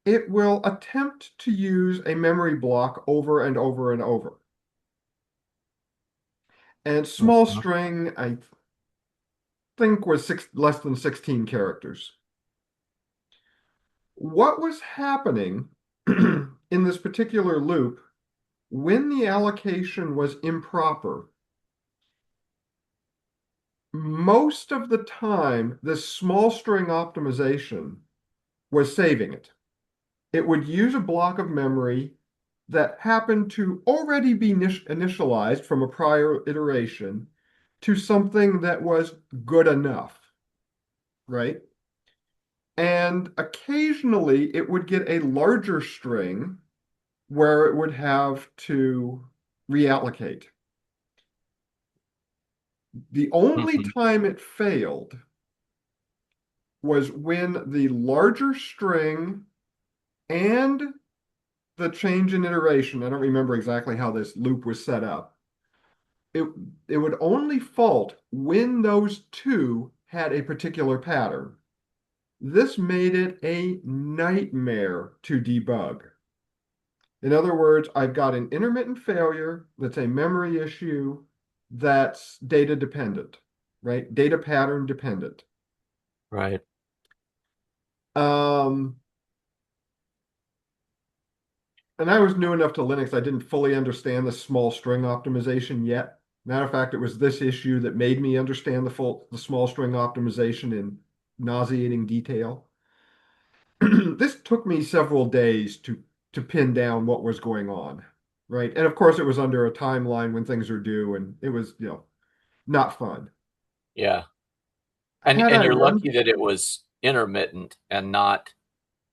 it will attempt to use a memory block over and over and over. And small Mhm. string, I think, was less than 16 characters. What was happening in this particular loop when the allocation was improper? Most of the time, this small string optimization was saving it. It would use a block of memory that happened to already be initialized from a prior iteration to something that was good enough, right? And occasionally it would get a larger string where it would have to reallocate. The only Mhm. time it failed was when the larger string and the change in iteration, I don't remember exactly how this loop was set up. It, it would only fault when those two had a particular pattern. This made it a nightmare to debug. In other words, I've got an intermittent failure that's a memory issue that's data dependent, right? Data pattern dependent. Right. Um, and I was new enough to Linux, I didn't fully understand the small string optimization yet. Matter of fact, it was this issue that made me understand the small string optimization in nauseating detail. This took me several days to pin down what was going on, right? And of course, it was under a timeline when things are due, and it was, not fun. Yeah. And Had and I you're run, lucky that it was intermittent and not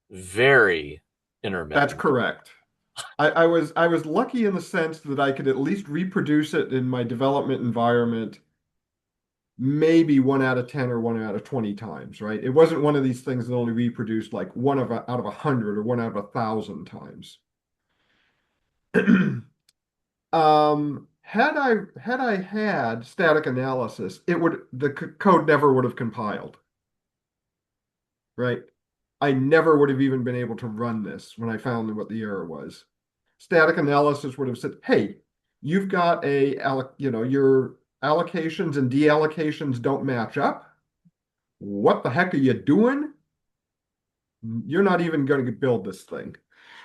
very that's intermittent. correct. I was lucky in the sense that I could at least reproduce it in my development environment maybe 1 out of 10 or 1 out of 20 times, right? It wasn't one of these things that only reproduced like out of 100 or 1 out of 1,000 times. Had I had static analysis, the code never would have compiled, right? I never would have even been able to run this when I found what the error was. Static analysis would have said, "Hey, you've got your allocations and deallocations don't match up. What the heck are you doing? You're not even going to build this thing,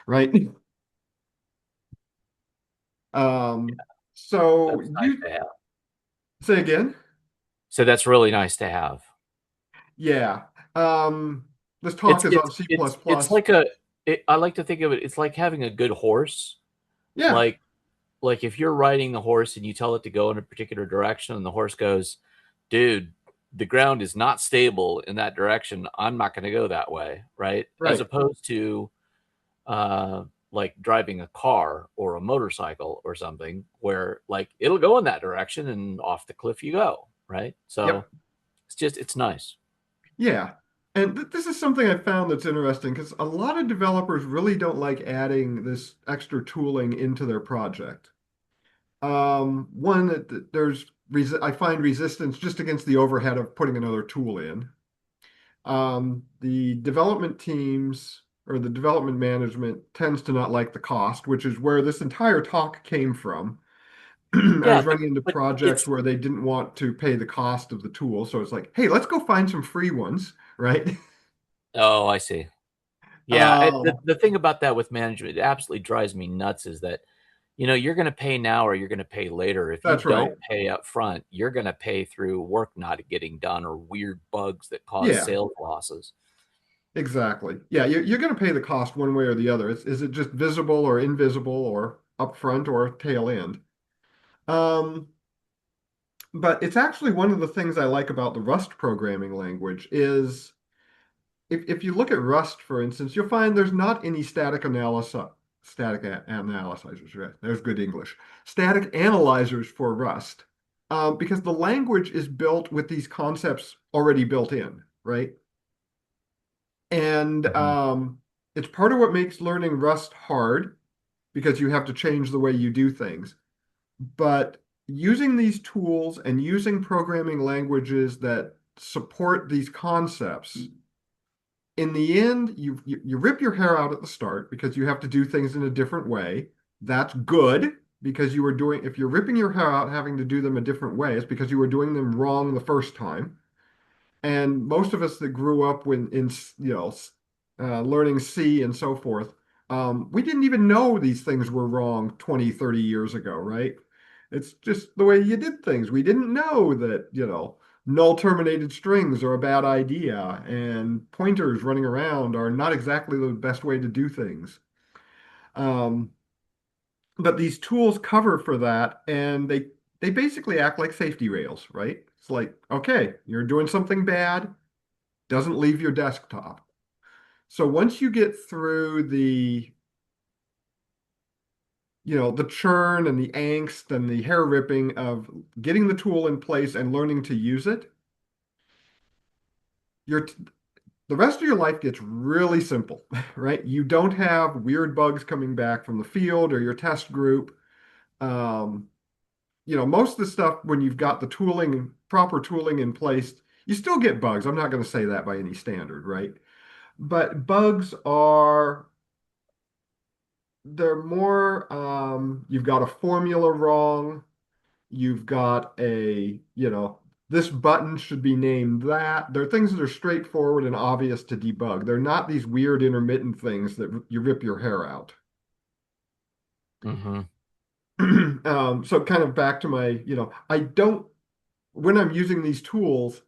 right?" Um, so That's nice you to have. say again? So that's really nice to have. Yeah. Um, this talk It's is on it's C++. it's like a I like to think of it, it's like having a good horse. Yeah, Like if you're riding the horse and you tell it to go in a particular direction and the horse goes, dude, the ground is not stable in that direction. I'm not going to go that way, right? As right. opposed to uh, like driving a car or a motorcycle or something, where like it'll go in that direction and off the cliff you go, right? So Yep. it's nice. Yeah. And this is something I found that's interesting because a lot of developers really don't like adding this extra tooling into their project. One that I find resistance just against the overhead of putting another tool in. The development teams or the development management tends to not like the cost, which is where this entire talk came from. I Yeah, was running into but projects it's where they didn't want to pay the cost of the tool, so it's like, hey, let's go find some free ones, right? oh, I see. Yeah, Um, the thing about that with management, it absolutely drives me nuts is that, you're going to pay now or you're going to pay later. If you that's right. don't pay up front, you're going to pay through work not getting done or weird bugs that cause Yeah, sales losses. exactly. Yeah, you're going to pay the cost one way or the other. Is it just visible or invisible or upfront or tail end? Um, but it's actually one of the things I like about the Rust programming language is if you look at Rust, for instance, you'll find there's not any analyzers. Right? There's good English. Static analyzers for Rust, because the language is built with these concepts already built in, right? And Mhm. it's part of what makes learning Rust hard because you have to change the way you do things. But using these tools and using programming languages that support these concepts, in the end, you rip your hair out at the start because you have to do things in a different way. That's good because you were doing, if you're ripping your hair out having to do them a different way, it's because you were doing them wrong the first time. And most of us that grew up learning C and so forth, we didn't even know these things were wrong 20, 30 years ago, right? It's just the way you did things. We didn't know that, null terminated strings are a bad idea and pointers running around are not exactly the best way to do things. Um, but these tools cover for that and they basically act like safety rails, right? It's like, okay, you're doing something bad, doesn't leave your desktop. So once you get through the churn and the angst and the hair ripping of getting the tool in place and learning to use it, your the rest of your life gets really simple, right? You don't have weird bugs coming back from the field or your test group. Um, most of the stuff when you've got the tooling, proper tooling in place, you still get bugs. I'm not going to say that by any standard, right? But bugs are they're more you've got a formula wrong, you've got this button should be named that. They're things that are straightforward and obvious to debug. They're not these weird intermittent things that you rip your hair out. Mhm. So kind of back to my, I don't when I'm using these tools,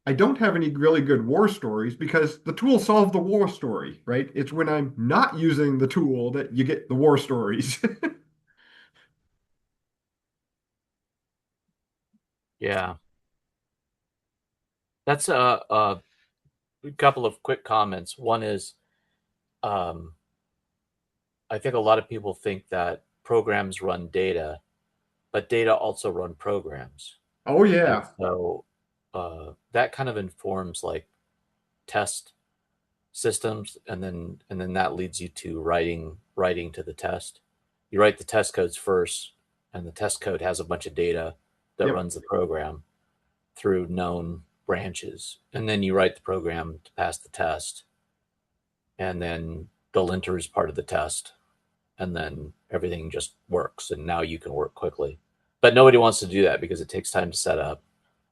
I don't have any really good war stories because the tool solved the war story, right? It's when I'm not using the tool that you get the war stories. Yeah. That's a couple of quick comments. One is, um, I think a lot of people think that programs run data, but data also run programs. Oh And yeah. so that kind of informs like test systems, and then that leads you to writing to the test. You write the test codes first, and the test code has a bunch of data that Yep. runs the program through known branches, and then you write the program to pass the test, and then the linter is part of the test, and then everything just works, and now you can work quickly. But nobody wants to do that because it takes time to set up,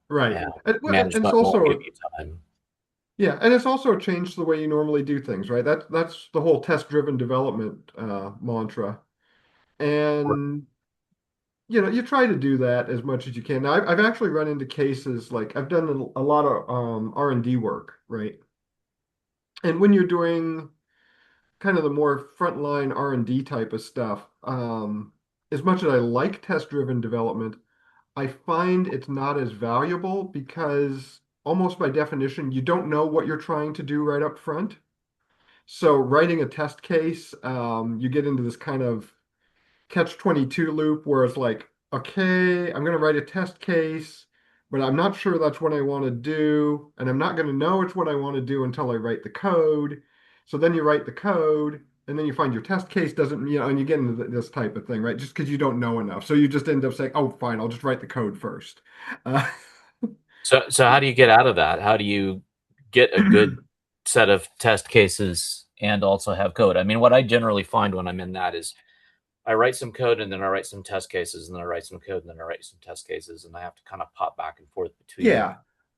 Right. and And it's management won't give also you time. yeah, and it's also changed the way you normally do things, right? That's the whole test-driven development mantra. And you try to do that as much as you can. Now, I've actually run into cases like I've done a lot of R&D work, right? And when you're doing kind of the more frontline R&D type of stuff, as much as I like test-driven development, I find it's not as valuable because almost by definition, you don't know what you're trying to do right up front. So writing a test case, you get into this kind of catch-22 loop where it's like, okay, I'm going to write a test case, but I'm not sure that's what I want to do, and I'm not going to know it's what I want to do until I write the code. So then you write the code, and then you find your test case doesn't, and you get into this type of thing, right? Just because you don't know enough. So you just end up saying, oh, fine, I'll just write the code first. Uh, So how do you get out of that? How do you get a good set of test cases and also have code? I mean, what I generally find when I'm in that is I write some code and then I write some test cases and then I write some code and then I write some test cases and I have to kind of pop back and forth between yeah.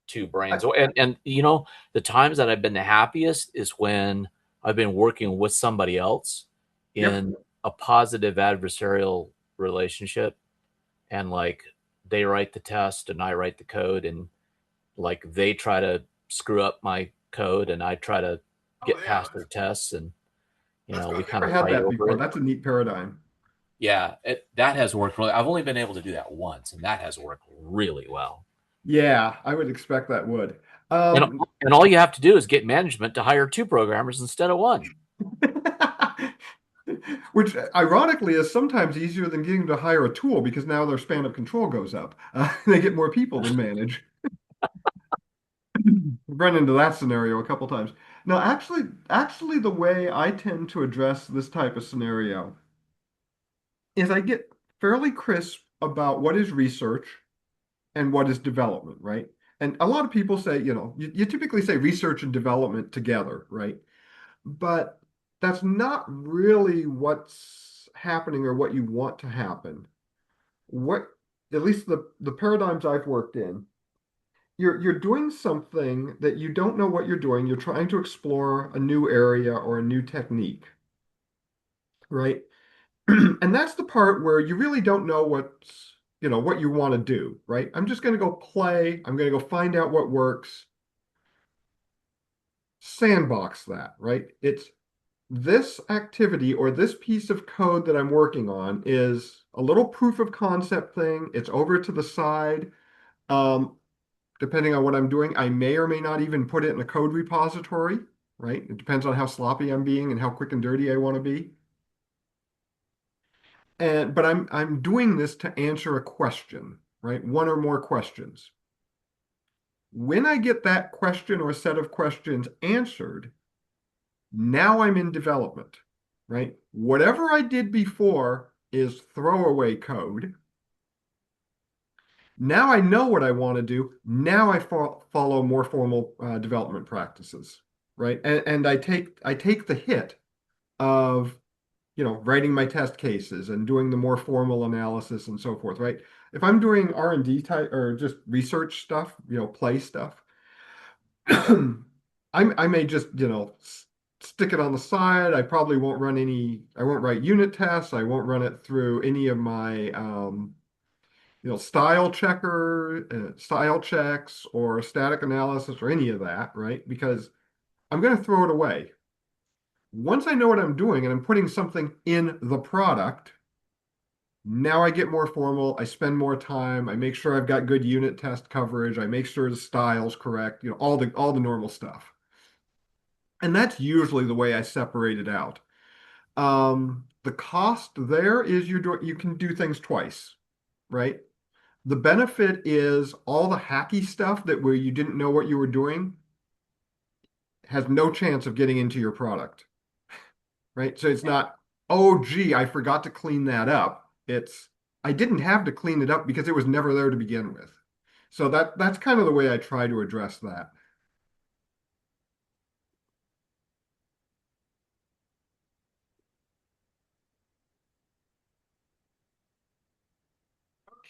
two brains. And you know, the times that I've been the happiest is when I've been working with somebody else Yep. in a positive adversarial relationship, and like they write the test and I write the code, and like they try to screw up my code and I try to Oh, get yeah. past their tests, and we I've kind never of had fight that over before. it. That's a neat paradigm. Yeah, that has worked really. I've only been able to do that once, and that has worked really well. Yeah, I would expect that would. And Um, and all you have to do is get management to hire two programmers instead of one. Which ironically is sometimes easier than getting to hire a tool because now their span of control goes up. They get more people to manage. Run into that scenario a couple times. Now, actually, the way I tend to address this type of scenario is I get fairly crisp about what is research and what is development, right? And a lot of people say, you typically say research and development together, right? But that's not really what's happening or what you want to happen. What, at least the paradigms I've worked in, you're doing something that you don't know what you're doing. You're trying to explore a new area or a new technique, right? And that's the part where you really don't know what you want to do, right? I'm just going to go play. I'm going to go find out what works. Sandbox that, right? It's this activity or this piece of code that I'm working on is a little proof of concept thing. It's over to the side. Um, Depending on what I'm doing, I may or may not even put it in a code repository, right? It depends on how sloppy I'm being and how quick and dirty I want to be. But I'm doing this to answer a question, right? One or more questions. When I get that question or set of questions answered, now I'm in development, right? Whatever I did before is throwaway code. Now I know what I want to do. Now I follow more formal development practices, right? And I take the hit of writing my test cases and doing the more formal analysis and so forth, right? If I'm doing R&D type or just research stuff, play stuff, I may just stick it on the side. I probably won't run any. I won't write unit tests. I won't run it through any of my style checks or static analysis or any of that, right? Because I'm going to throw it away. Once I know what I'm doing and I'm putting something in the product, now I get more formal. I spend more time. I make sure I've got good unit test coverage. I make sure the style's correct, all the normal stuff. And that's usually the way I separate it out. The cost there is you can do things twice, right? The benefit is all the hacky stuff that where you didn't know what you were doing has no chance of getting into your product, right? So it's not, oh, gee, I forgot to clean that up. It's, I didn't have to clean it up because it was never there to begin with. So that's kind of the way I try to address that.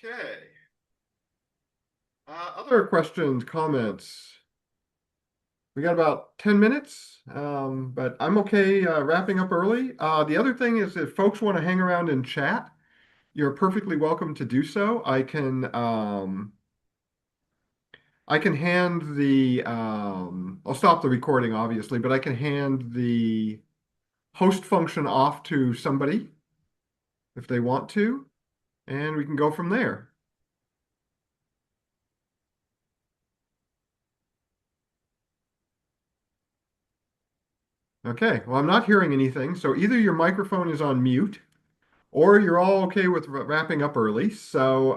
Okay. Other questions, comments? We got about 10 minutes, but I'm okay wrapping up early. The other thing is if folks want to hang around and chat, you're perfectly welcome to do so. I can hand I'll stop the recording obviously, but I can hand the host function off to somebody if they want to, and we can go from there. Okay, well, I'm not hearing anything, so either your microphone is on mute or you're all okay with wrapping up early. So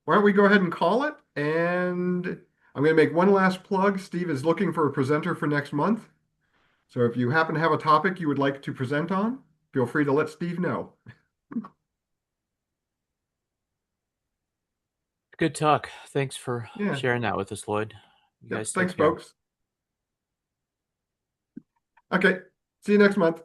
why don't we go ahead and call it? And I'm going to make one last plug. Steve is looking for a presenter for next month. So if you happen to have a topic you would like to present on, feel free to let Steve know. Good talk. Thanks for Yeah. sharing that with us, Lloyd. You Yep. guys take Thanks, care. folks. Okay. See you next month.